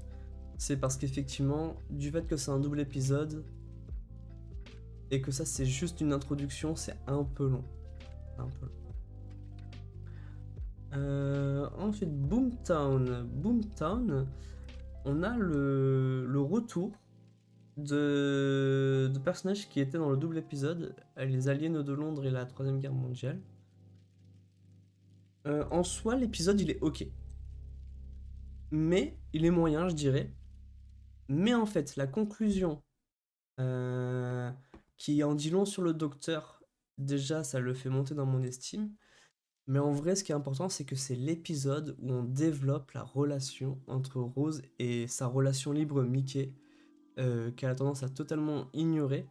A: c'est parce qu'effectivement, du fait que c'est un double épisode, et que ça c'est juste une introduction, c'est un peu long. Un peu long. Ensuite, Boomtown. Boomtown, on a le retour de personnages qui étaient dans le double épisode, les aliens de Londres et la Troisième Guerre mondiale. En soi, l'épisode il est ok. Mais il est moyen, je dirais. Mais en fait, la conclusion euh, qui en dit long sur le docteur, déjà ça le fait monter dans mon estime. Mais en vrai, ce qui est important, c'est que c'est l'épisode où on développe la relation entre Rose et sa relation libre Mickey, qu'elle a tendance à totalement ignorer.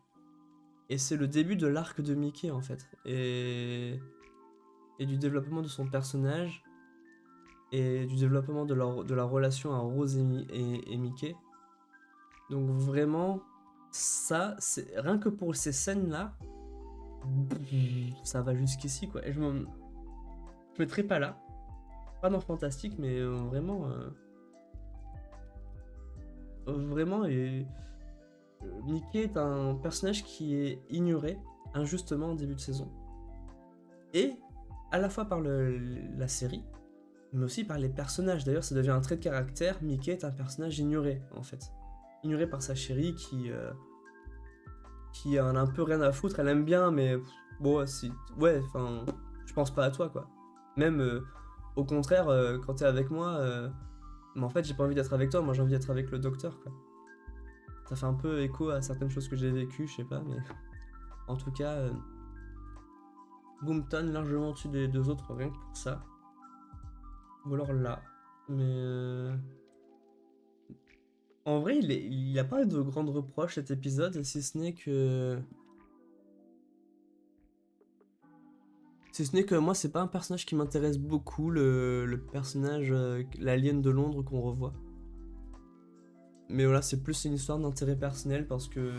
A: Et c'est le début de l'arc de Mickey, en fait. Et du développement de son personnage, et du développement de la relation à Rose et Mickey. Donc vraiment, ça, c'est rien que pour ces scènes-là, ça va jusqu'ici, quoi. Et je mettrai pas là. Pas dans Fantastique, mais vraiment... vraiment, Mickey est un personnage qui est ignoré injustement en début de saison. Et à la fois par la série, mais aussi par les personnages. D'ailleurs, ça devient un trait de caractère. Mickey est un personnage ignoré, en fait. Ignoré par sa chérie qui en a un peu rien à foutre. Elle aime bien, mais bon, si, ouais, enfin, je pense pas à toi, quoi. Même au contraire, quand t'es avec moi, mais en fait, j'ai pas envie d'être avec toi, moi j'ai envie d'être avec le docteur, quoi. Ça fait un peu écho à certaines choses que j'ai vécues, je sais pas, mais en tout cas, Boomtown largement au-dessus des deux autres, rien que pour ça. Ou alors là. Mais en vrai, il a pas de grandes reproches cet épisode, si ce n'est que. Si ce n'est que moi, c'est pas un personnage qui m'intéresse beaucoup, le personnage, l'alien de Londres qu'on revoit. Mais voilà, c'est plus une histoire d'intérêt personnel parce que.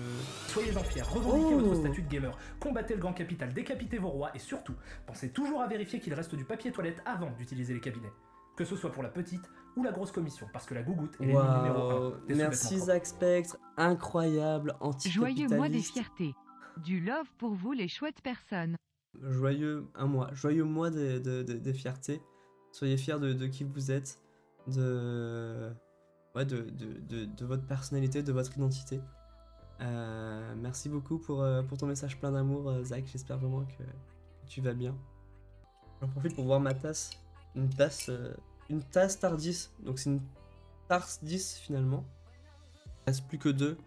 B: Soyez-en fiers, revendiquez votre statut de gamer, combattez le grand capital, décapitez vos rois et surtout, pensez toujours à vérifier qu'il reste du papier toilette avant d'utiliser les cabinets. Que ce soit pour la petite ou la grosse commission, parce que la gougoute est l'ennemi numéro 1 des
A: Merci
B: sous-vêtements
A: Zach Spectre, incroyable,
C: Joyeux mois des
A: anticapitaliste.
C: fiertés. Du love pour vous les chouettes personnes.
A: Joyeux mois des fiertés. Soyez fiers de qui vous êtes, ouais, de votre personnalité, de votre identité. Merci beaucoup pour ton message plein d'amour, Zach. J'espère vraiment que tu vas bien. J'en profite pour voir ma tasse. Une tasse TARDIS. Donc c'est Stars 10 finalement. Il reste plus que 2.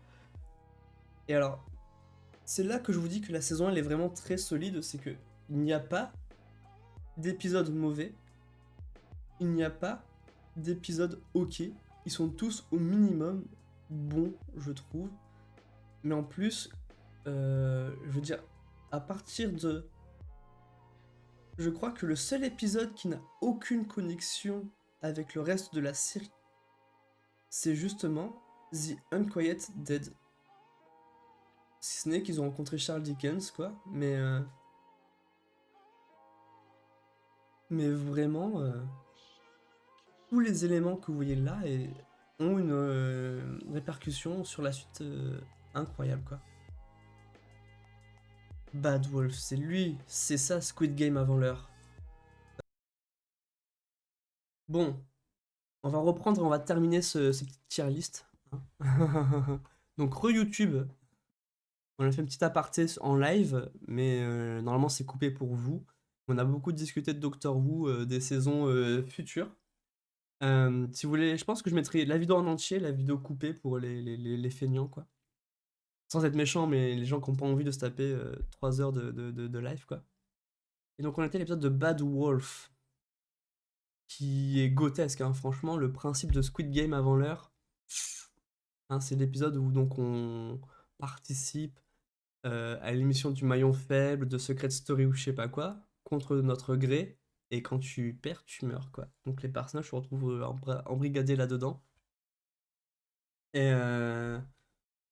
A: Et alors, c'est là que je vous dis que la saison 1 elle est vraiment très solide, c'est que il n'y a pas d'épisode mauvais, il n'y a pas d'épisode ok, ils sont tous au minimum bons, je trouve. Mais en plus, je veux dire, à partir de... Je crois que le seul épisode qui n'a aucune connexion avec le reste de la série, c'est justement The Unquiet Dead. Si ce n'est qu'ils ont rencontré Charles Dickens, quoi, mais vraiment, tous les éléments que vous voyez là ont une répercussion sur la suite incroyable, quoi. Bad Wolf, c'est lui, c'est ça Squid Game avant l'heure. Bon, on va reprendre et on va terminer ce petit tier list. Hein. Donc, re-YouTube, on a fait un petit aparté en live, mais normalement c'est coupé pour vous. On a beaucoup discuté de Doctor Who des saisons futures. Si vous voulez, je pense que je mettrai la vidéo en entier, la vidéo coupée pour les feignants, quoi. Sans être méchant, mais les gens qui n'ont pas envie de se taper 3 heures de live, quoi. Et donc on était à l'épisode de Bad Wolf, qui est grotesque, hein. Franchement, le principe de Squid Game avant l'heure, hein, c'est l'épisode où donc on participe à l'émission du maillon faible, de Secret Story ou je sais pas quoi, contre notre gré, et quand tu perds, tu meurs, quoi. Donc les personnages se retrouvent embrigadés là-dedans. Et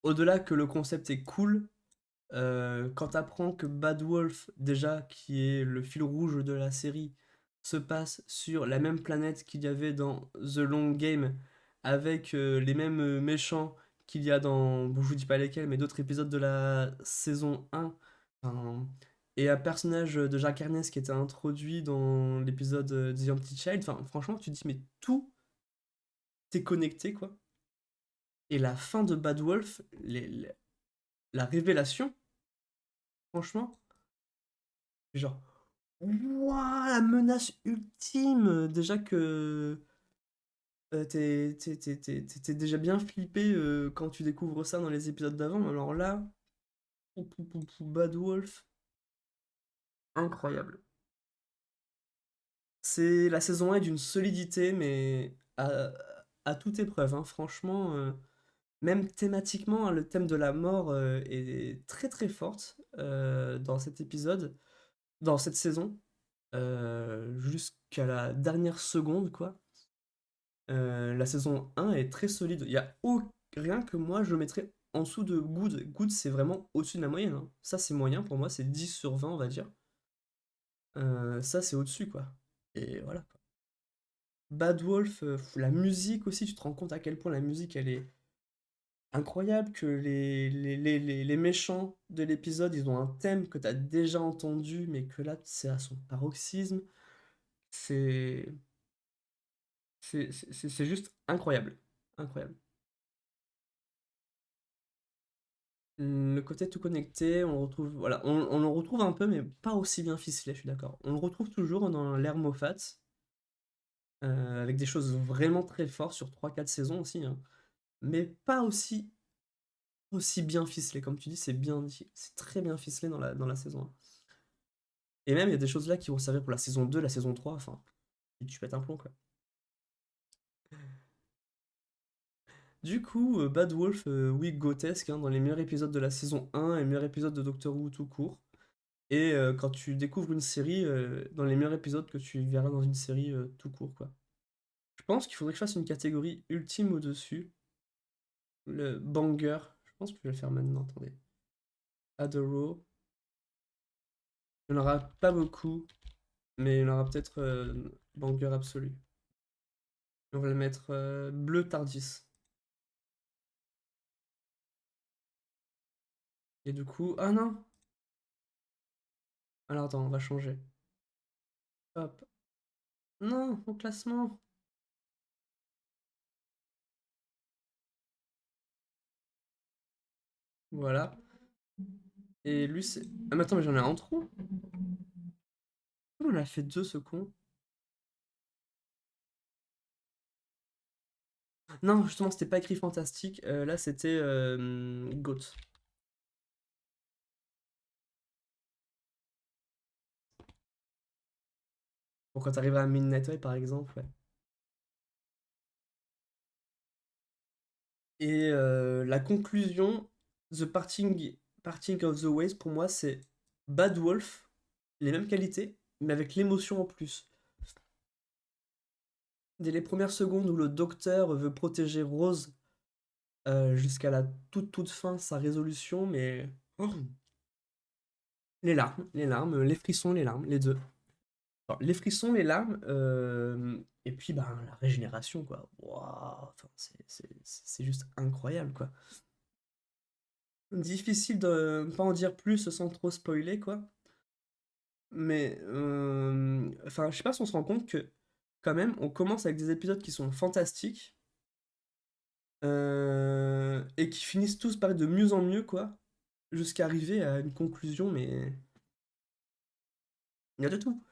A: au-delà que le concept est cool, quand t'apprends que Bad Wolf, déjà, qui est le fil rouge de la série, se passe sur la même planète qu'il y avait dans The Long Game, avec les mêmes méchants qu'il y a dans, bon, je vous dis pas lesquels, mais d'autres épisodes de la saison 1, enfin, et un personnage de Jack Harkness qui était introduit dans l'épisode The Empty Child, enfin, franchement, tu te dis, mais tout est connecté, quoi. Et la fin de Bad Wolf, la révélation, franchement, genre, ouah, la menace ultime! Déjà que t'es déjà bien flippé quand tu découvres ça dans les épisodes d'avant, mais alors là, Bad Wolf, incroyable. C'est la saison 1 est d'une solidité, mais à toute épreuve, hein. Franchement, même thématiquement, hein, le thème de la mort est très très forte dans cet épisode, dans cette saison, jusqu'à la dernière seconde, quoi. La saison 1 est très solide. Il y a rien que moi je mettrais en dessous de Good. Good, c'est vraiment au-dessus de la moyenne, hein. Ça, c'est moyen pour moi, c'est 10 sur 20, on va dire. Ça, c'est au-dessus, quoi. Et voilà, quoi. Bad Wolf, la musique aussi, tu te rends compte à quel point la musique, elle est incroyable, que les méchants de l'épisode, ils ont un thème que tu as déjà entendu, mais que là, c'est à son paroxysme. C'est c'est juste incroyable. Incroyable. Le côté tout connecté, on le retrouve, voilà, on le retrouve un peu, mais pas aussi bien ficelé, je suis d'accord. On le retrouve toujours dans l'ère Moffat, avec des choses vraiment très fortes sur 3 4 saisons aussi, hein, mais pas aussi bien ficelé. Comme tu dis, c'est bien dit, c'est très bien ficelé dans la saison 1. Et même, il y a des choses là qui vont servir pour la saison 2, la saison 3, enfin, et tu pètes un plomb, quoi. Du coup, Bad Wolf, oui, grotesque, hein, dans les meilleurs épisodes de la saison 1 et meilleurs épisodes de Doctor Who tout court. Et quand tu découvres une série, dans les meilleurs épisodes que tu verras dans une série tout court, quoi. Je pense qu'il faudrait que je fasse une catégorie ultime au-dessus. Le banger. Je pense que je vais le faire maintenant, attendez. Add a row. Il n'y en aura pas beaucoup, mais il y en aura peut-être banger absolu. On va le mettre bleu Tardis. Et du coup. Ah non! Alors attends, on va changer. Hop. Non, mon classement! Voilà. Et lui, c'est. Ah, mais attends, mais j'en ai un en trop? Pourquoi on a fait deux, ce con? Non, justement, c'était pas écrit fantastique. Là, c'était GOAT. Pour quand t'arriveras à Midnight Oil, par exemple, ouais. Et la conclusion, Parting of the Ways, pour moi, c'est Bad Wolf, les mêmes qualités, mais avec l'émotion en plus. Dès les premières secondes où le docteur veut protéger Rose jusqu'à la toute fin, sa résolution, mais oh, les larmes, les frissons, les larmes, les deux. Alors, les frissons, les larmes, et puis ben, la régénération, quoi. Waouh, enfin, c'est juste incroyable, quoi. Difficile de ne pas en dire plus sans trop spoiler, quoi. Mais, enfin, je sais pas si on se rend compte que, quand même, on commence avec des épisodes qui sont fantastiques, et qui finissent tous par être de mieux en mieux, quoi, jusqu'à arriver à une conclusion, mais il y a de tout.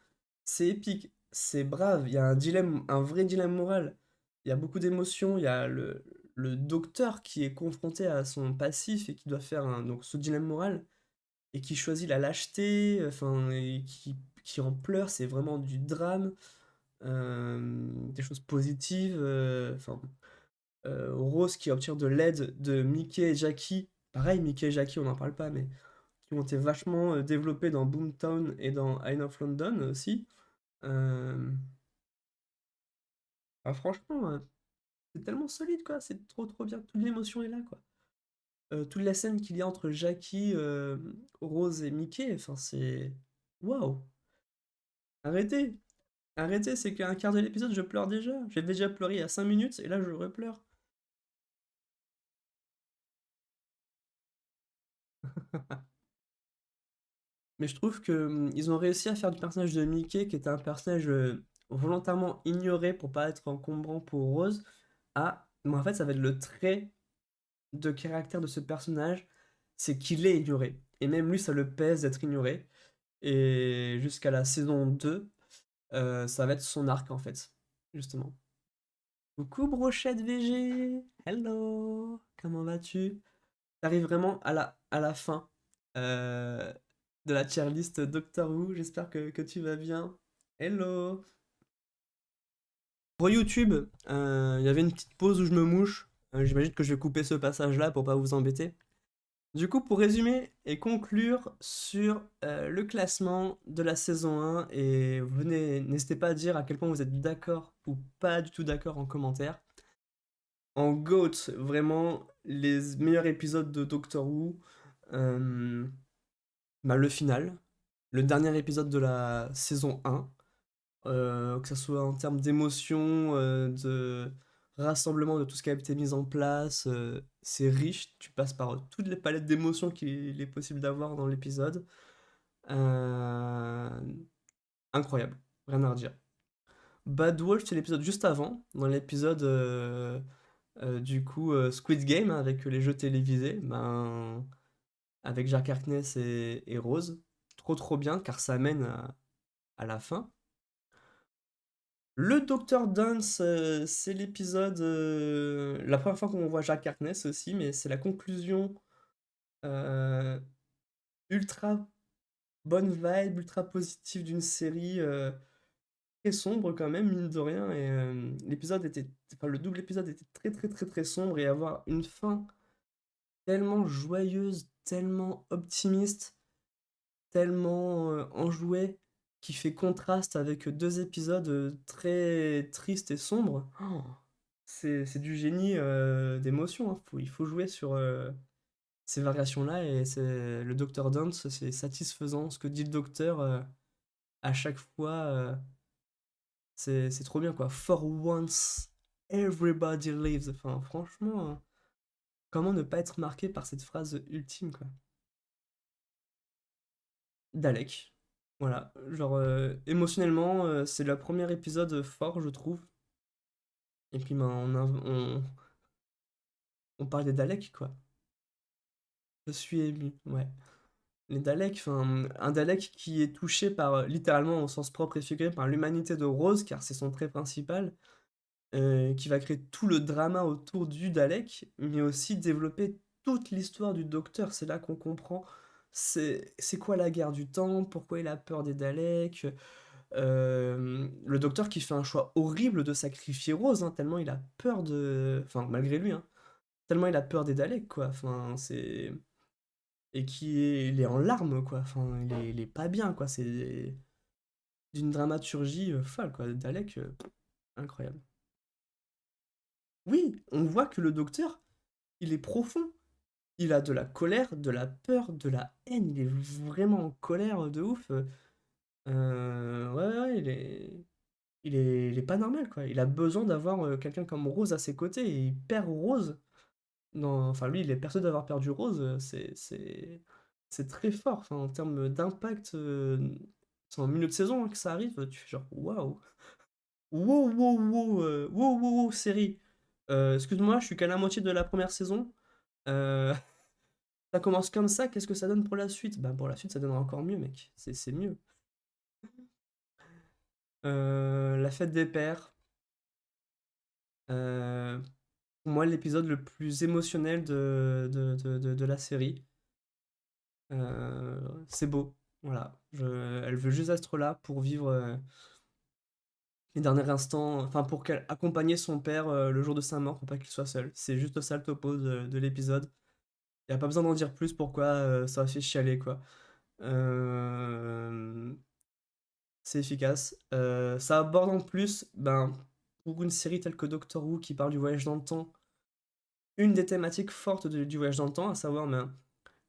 A: C'est épique, c'est brave, il y a un dilemme, un vrai dilemme moral. Il y a beaucoup d'émotions, il y a le docteur qui est confronté à son passif et qui doit faire donc ce dilemme moral et qui choisit la lâcheté, enfin, et qui en pleure, c'est vraiment du drame, des choses positives, enfin, Rose qui obtient de l'aide de Mickey et Jackie. Pareil, Mickey et Jackie, on n'en parle pas, mais qui ont été vachement développés dans Boomtown et dans Eye of London aussi. Euh, franchement, c'est tellement solide, quoi. C'est trop, trop bien. Toute l'émotion est là, quoi. Toute la scène qu'il y a entre Jackie, Rose et Mickey, enfin, c'est. Waouh! Arrêtez! Arrêtez, c'est qu'à un quart de l'épisode, je pleure déjà. J'ai déjà pleuré il y a 5 minutes et là, je repleure. Mais je trouve que ils ont réussi à faire du personnage de Mickey, qui était un personnage volontairement ignoré pour pas être encombrant pour Rose, à. Mais en fait, ça va être le trait de caractère de ce personnage, c'est qu'il est ignoré. Et même lui, ça le pèse d'être ignoré. Et jusqu'à la saison 2, ça va être son arc en fait, justement. Coucou Brochette VG, hello, comment vas-tu? T'arrives vraiment à la fin euh, de la tier list Doctor Who, j'espère que tu vas bien. Hello. Pour YouTube, il y avait une petite pause où je me mouche. J'imagine que je vais couper ce passage-là pour pas vous embêter. Du coup, pour résumer et conclure sur le classement de la saison 1, et venez, n'hésitez pas à dire à quel point vous êtes d'accord ou pas du tout d'accord en commentaire. En GOAT, vraiment, les meilleurs épisodes de Doctor Who, euh, bah, le final, le dernier épisode de la saison 1, que ce soit en termes d'émotion, de rassemblement de tout ce qui a été mis en place, c'est riche, tu passes par toutes les palettes d'émotions qu'il est possible d'avoir dans l'épisode. Euh, incroyable, rien à redire. Bad Wolf, c'est l'épisode juste avant, dans l'épisode du coup Squid Game, hein, avec les jeux télévisés, ben, avec Jack Harkness et Rose. Trop trop bien, car ça mène à la fin. Le Docteur Dance, c'est l'épisode. La première fois qu'on voit Jack Harkness aussi, mais c'est la conclusion euh, ultra bonne vibe, ultra positive d'une série très sombre quand même, mine de rien. Et l'épisode était. Enfin, le double épisode était très très très très sombre et avoir une fin tellement joyeuse, tellement optimiste, tellement enjouée, qui fait contraste avec deux épisodes très tristes et sombres. Oh, c'est du génie d'émotion, hein. Il faut jouer sur ces variations-là et le Docteur Dance, c'est satisfaisant. Ce que dit le docteur à chaque fois, c'est trop bien quoi. For once, everybody lives. Enfin, franchement, comment ne pas être marqué par cette phrase ultime quoi. Dalek. Voilà, genre émotionnellement, c'est le premier épisode fort, je trouve. Et puis ben, on parle des Daleks, quoi. Je suis ému, ouais. Les Daleks, enfin, un Dalek qui est touché par, littéralement au sens propre et figuré, par l'humanité de Rose, car c'est son trait principal, qui va créer tout le drama autour du Dalek, mais aussi développer toute l'histoire du Docteur. C'est là qu'on comprend c'est quoi la guerre du temps, pourquoi il a peur des Daleks. Le Docteur qui fait un choix horrible de sacrifier Rose, hein, tellement il a peur de... Enfin, malgré lui, hein, tellement il a peur des Daleks, quoi. Enfin, c'est... Et il est en larmes, quoi. Enfin, il est pas bien, quoi. C'est d'une dramaturgie folle, quoi. Dalek, incroyable. Oui, on voit que le Docteur, il est profond. Il a de la colère, de la peur, de la haine. Il est vraiment en colère de ouf. Ouais, ouais, ouais, il est pas normal, quoi. Il a besoin d'avoir quelqu'un comme Rose à ses côtés et il perd Rose. Non, enfin, lui, il est persuadé d'avoir perdu Rose. C'est très fort. Enfin, en termes d'impact, c'est en milieu de saison hein, que ça arrive. Tu fais genre, waouh, wow, wow, wow, wow, wow, wow, série. Excuse-moi, je suis qu'à la moitié de la première saison. Euh, Ça commence comme ça, qu'est-ce que ça donne pour la suite? Bah, pour la suite, ça donnera encore mieux, mec. C'est mieux. La fête des pères. euh, pour moi, l'épisode le plus émotionnel de la série. C'est beau. Voilà. Elle veut juste être là pour vivre les derniers instants, enfin pour qu'elle accompagner son père le jour de sa mort pour pas qu'il soit seul. C'est juste ça le topo de l'épisode. Y a pas besoin d'en dire plus pourquoi ça a fait chialer quoi. Euh, c'est efficace. Ça aborde en plus, ben, pour une série telle que Doctor Who qui parle du voyage dans le temps, une des thématiques fortes du voyage dans le temps, à savoir ben,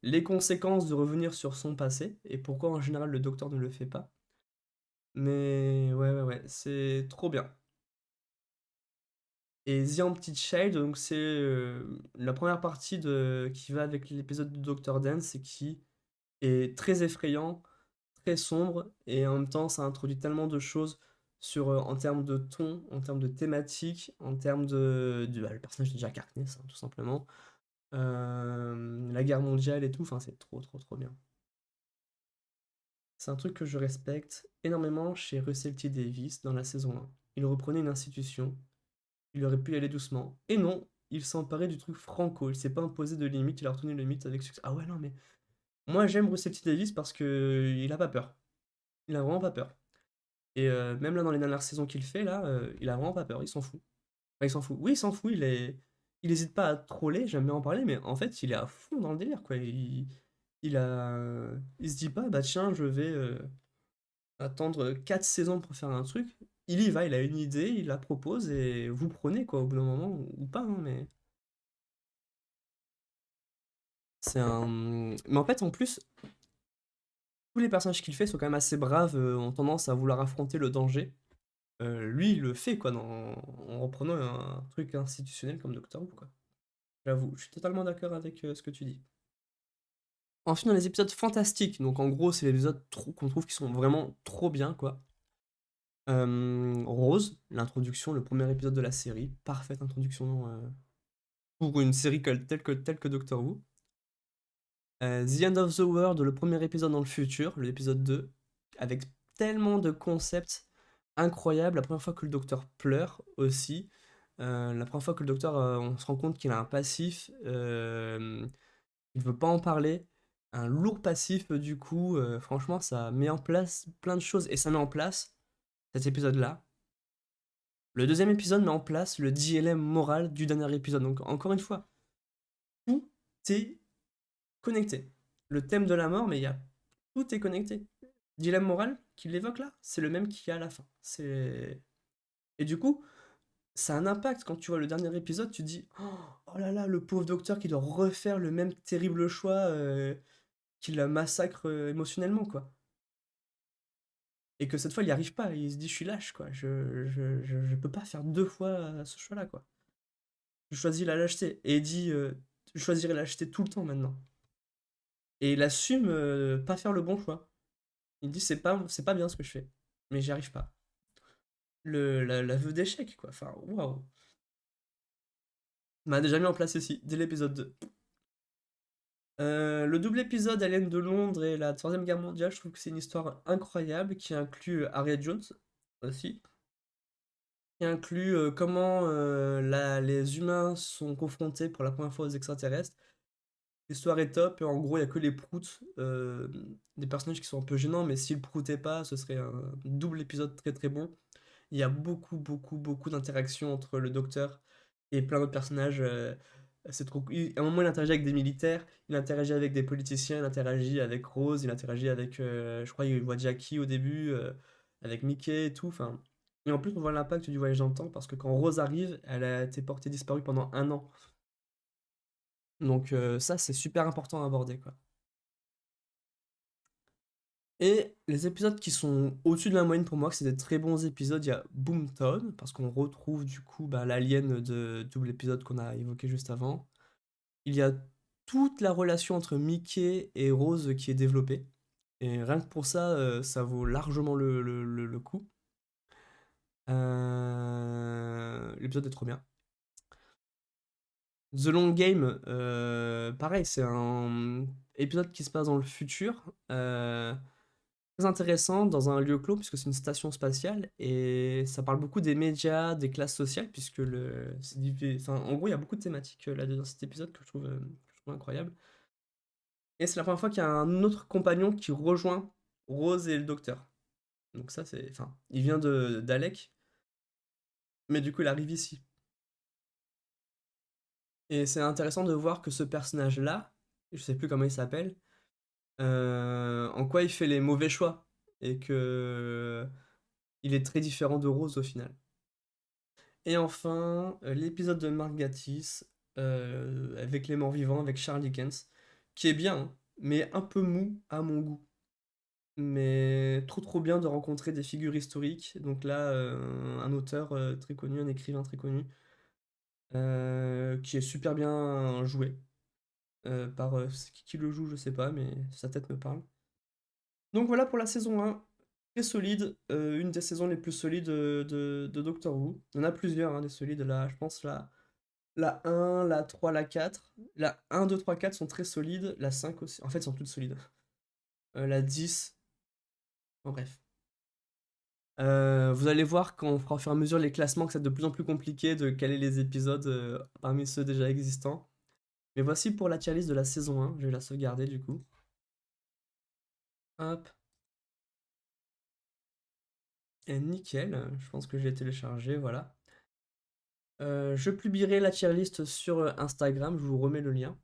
A: les conséquences de revenir sur son passé et pourquoi en général le Docteur ne le fait pas. Mais ouais, ouais, ouais, c'est trop bien. Et The Empty Child, donc c'est la première partie qui va avec l'épisode de Doctor Dance et qui est très effrayant, très sombre, et en même temps ça introduit tellement de choses en termes de ton, en termes de thématique, en termes bah, le personnage de Jack Harkness, hein, tout simplement, la guerre mondiale et tout, enfin c'est trop trop trop bien. C'est un truc que je respecte énormément chez Russell T Davies dans la saison 1. Il reprenait une institution, il aurait pu y aller doucement. Et non, il s'est emparé du truc franco. Il s'est pas imposé de limite, il a retenu les limites avec succès. Ah ouais, non, mais moi j'aime Russell T Davies parce que il a pas peur. Il a vraiment pas peur. Et même là, dans les dernières saisons qu'il fait, là, il a vraiment pas peur. Il s'en fout. Enfin, il s'en fout. Oui, il s'en fout. Il hésite pas à troller, j'aime bien en parler, mais en fait, il est à fond dans le délire, quoi. Il se dit pas, bah tiens, je vais attendre 4 saisons pour faire un truc. Il y va, il a une idée, il la propose et vous prenez, quoi, au bout d'un moment, ou pas, hein, mais. C'est un. Mais en fait, en plus, tous les personnages qu'il fait sont quand même assez braves, ont tendance à vouloir affronter le danger. Lui, il le fait, quoi, en reprenant un truc institutionnel comme Doctor Who, quoi. J'avoue, je suis totalement d'accord avec ce que tu dis. Ensuite, dans les épisodes fantastiques, donc en gros, c'est les épisodes qu'on trouve qui sont vraiment trop bien, quoi. Rose, l'introduction, le premier épisode de la série, parfaite introduction pour une série telle que Doctor Who. The End of the World, le premier épisode dans le futur, l'épisode 2, avec tellement de concepts incroyables. La première fois que le docteur pleure aussi. La première fois que le docteur, on se rend compte qu'il a un passif, il veut pas en parler. Un lourd passif, du coup, franchement, ça met en place plein de choses. Et ça met en place cet épisode-là. Le deuxième épisode met en place le DLM moral du dernier épisode. Donc, encore une fois, tout est connecté. Le thème de la mort, mais tout est connecté. Dilemme moral qu'il évoque là, c'est le même qu'il y a à la fin. Et du coup, ça a un impact quand tu vois le dernier épisode, tu te dis oh là là, le pauvre docteur qui doit refaire le même terrible choix qui la massacre émotionnellement, quoi. Et que cette fois, il n'y arrive pas. Il se dit, je suis lâche, quoi. Je peux pas faire deux fois ce choix-là, quoi. Je choisis la lâcheté. Et il dit, je choisirai la lâcheté tout le temps maintenant. Et il assume pas faire le bon choix. Il dit c'est pas bien ce que je fais, mais j'y arrive pas. L'aveu d'échec, quoi. Enfin, waouh. M'a déjà mis en place ici, dès l'épisode 2. Le double épisode Alien de Londres et la Troisième Guerre mondiale, je trouve que c'est une histoire incroyable qui inclut Harriet Jones aussi. qui inclut comment les humains sont confrontés pour la première fois aux extraterrestres. L'histoire est top, et en gros, il y a que les proutes, des personnages qui sont un peu gênants, mais s'ils proutaient pas, ce serait un double épisode très très bon. Il y a beaucoup, beaucoup, beaucoup d'interactions entre le docteur et plein d'autres personnages. C'est trop cool. À un moment, il interagit avec des militaires, il interagit avec des politiciens, il interagit avec Rose, il interagit avec, je crois, il voit Jackie au début, avec Mickey et tout. Enfin, et en plus, on voit l'impact du voyage dans le temps parce que quand Rose arrive, elle a été portée disparue pendant 1 an. Donc ça, c'est super important à aborder, quoi. Et les épisodes qui sont au-dessus de la moyenne pour moi, que c'est des très bons épisodes, il y a Boomtown, parce qu'on retrouve du coup bah, l'alien de double épisode qu'on a évoqué juste avant. Il y a toute la relation entre Mickey et Rose qui est développée. Et rien que pour ça, ça vaut largement le coup. L'épisode est trop bien. The Long Game, pareil, c'est un épisode qui se passe dans le futur. Très intéressant dans un lieu clos puisque c'est une station spatiale et ça parle beaucoup des médias, des classes sociales puisque enfin, en gros il y a beaucoup de thématiques là dans cet épisode que je trouve incroyable. Et c'est la première fois qu'il y a un autre compagnon qui rejoint Rose et le docteur. Donc ça c'est, enfin, il vient de d'Alec, mais du coup il arrive ici. Et c'est intéressant de voir que ce personnage-là, je sais plus comment il s'appelle, en quoi il fait les mauvais choix et que il est très différent de Rose au final. Et enfin, l'épisode de Mark Gatiss, avec les morts vivants, avec Charles Dickens, qui est bien, hein, mais un peu mou à mon goût. Mais trop trop bien de rencontrer des figures historiques. Donc là, un auteur très connu, un écrivain très connu, qui est super bien joué. C'est qui le joue, je sais pas, mais sa tête me parle. Donc voilà pour la saison 1. Très solide, une des saisons les plus solides de Doctor Who. Il y en a plusieurs, hein, des solides là, je pense là. La 1, la 3, la 4. La 1, 2, 3, 4 sont très solides. La 5 aussi. En fait, elles sont toutes solides. La 10. En bref. Vous allez voir quand on fera au fur et à mesure les classements que c'est de plus en plus compliqué de caler les épisodes parmi ceux déjà existants. Mais voici pour la tier list de la saison 1. Je vais la sauvegarder du coup. Hop. Et nickel. Je pense que je l'ai téléchargé. Voilà. Je publierai la tier list sur Instagram. Je vous remets le lien.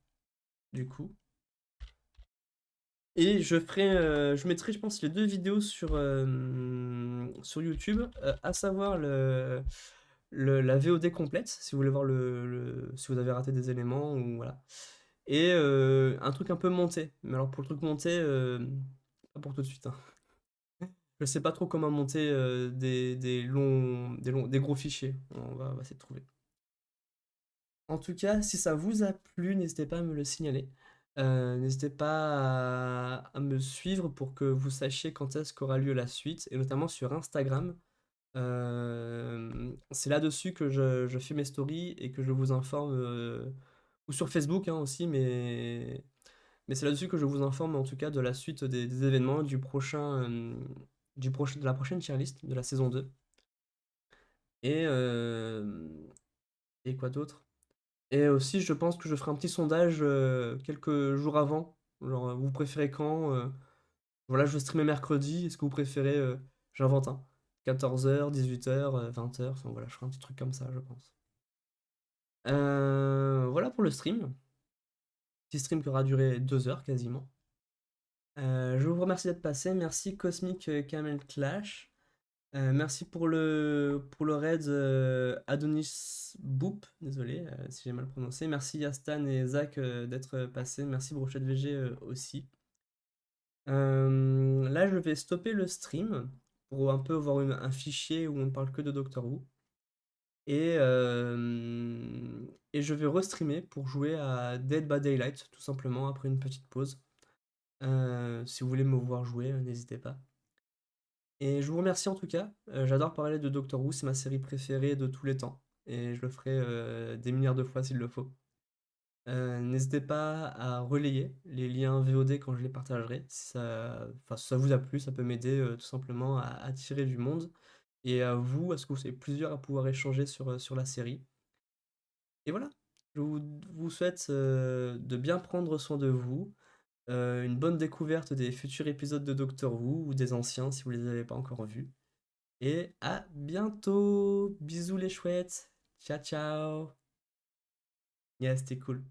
A: Du coup. Et je mettrai, je pense, les 2 vidéos sur YouTube, à savoir la VOD complète, si vous voulez voir si vous avez raté des éléments, ou voilà. Et un truc un peu monté. Mais alors pour le truc monté, pas pour tout de suite, hein. Je sais pas trop comment monter des gros fichiers. On va essayer de trouver. En tout cas, si ça vous a plu, n'hésitez pas à me le signaler. N'hésitez pas à me suivre pour que vous sachiez quand est-ce qu'aura lieu la suite, et notamment sur Instagram. C'est là-dessus que je fais mes stories et que je vous informe, ou sur Facebook hein, aussi, mais c'est là-dessus que je vous informe en tout cas de la suite des événements de la prochaine tier list de la saison 2. Et, et quoi d'autre? Et aussi, je pense que je ferai un petit sondage quelques jours avant. Genre, vous préférez quand voilà, je vais streamer mercredi. Est-ce que vous préférez, j'invente, hein, 14h, 18h, 20h. Enfin voilà, je ferai un petit truc comme ça, je pense. Voilà pour le stream. Petit stream qui aura duré 2 heures quasiment. Je vous remercie d'être passé. Merci Cosmic Camel Clash. Merci pour le raid Adonis Boop, désolé si j'ai mal prononcé. Merci Yastan et Zach d'être passés. Merci Brochette VG aussi. Là, je vais stopper le stream pour un peu avoir un fichier où on ne parle que de Doctor Who. Et je vais restreamer pour jouer à Dead by Daylight, tout simplement, après une petite pause. Si vous voulez me voir jouer, n'hésitez pas. Et je vous remercie en tout cas. J'adore parler de Doctor Who, c'est ma série préférée de tous les temps. Et je le ferai des milliards de fois s'il le faut. N'hésitez pas à relayer les liens VOD quand je les partagerai. Si ça, enfin, si ça vous a plu, ça peut m'aider tout simplement à attirer du monde. et à vous, à ce que vous soyez plusieurs à pouvoir échanger sur la série. Et voilà, je vous souhaite de bien prendre soin de vous, une bonne découverte des futurs épisodes de Doctor Who ou des anciens si vous les avez pas encore vus. Et à bientôt! Bisous les chouettes! Ciao ciao! Yeah, c'était cool.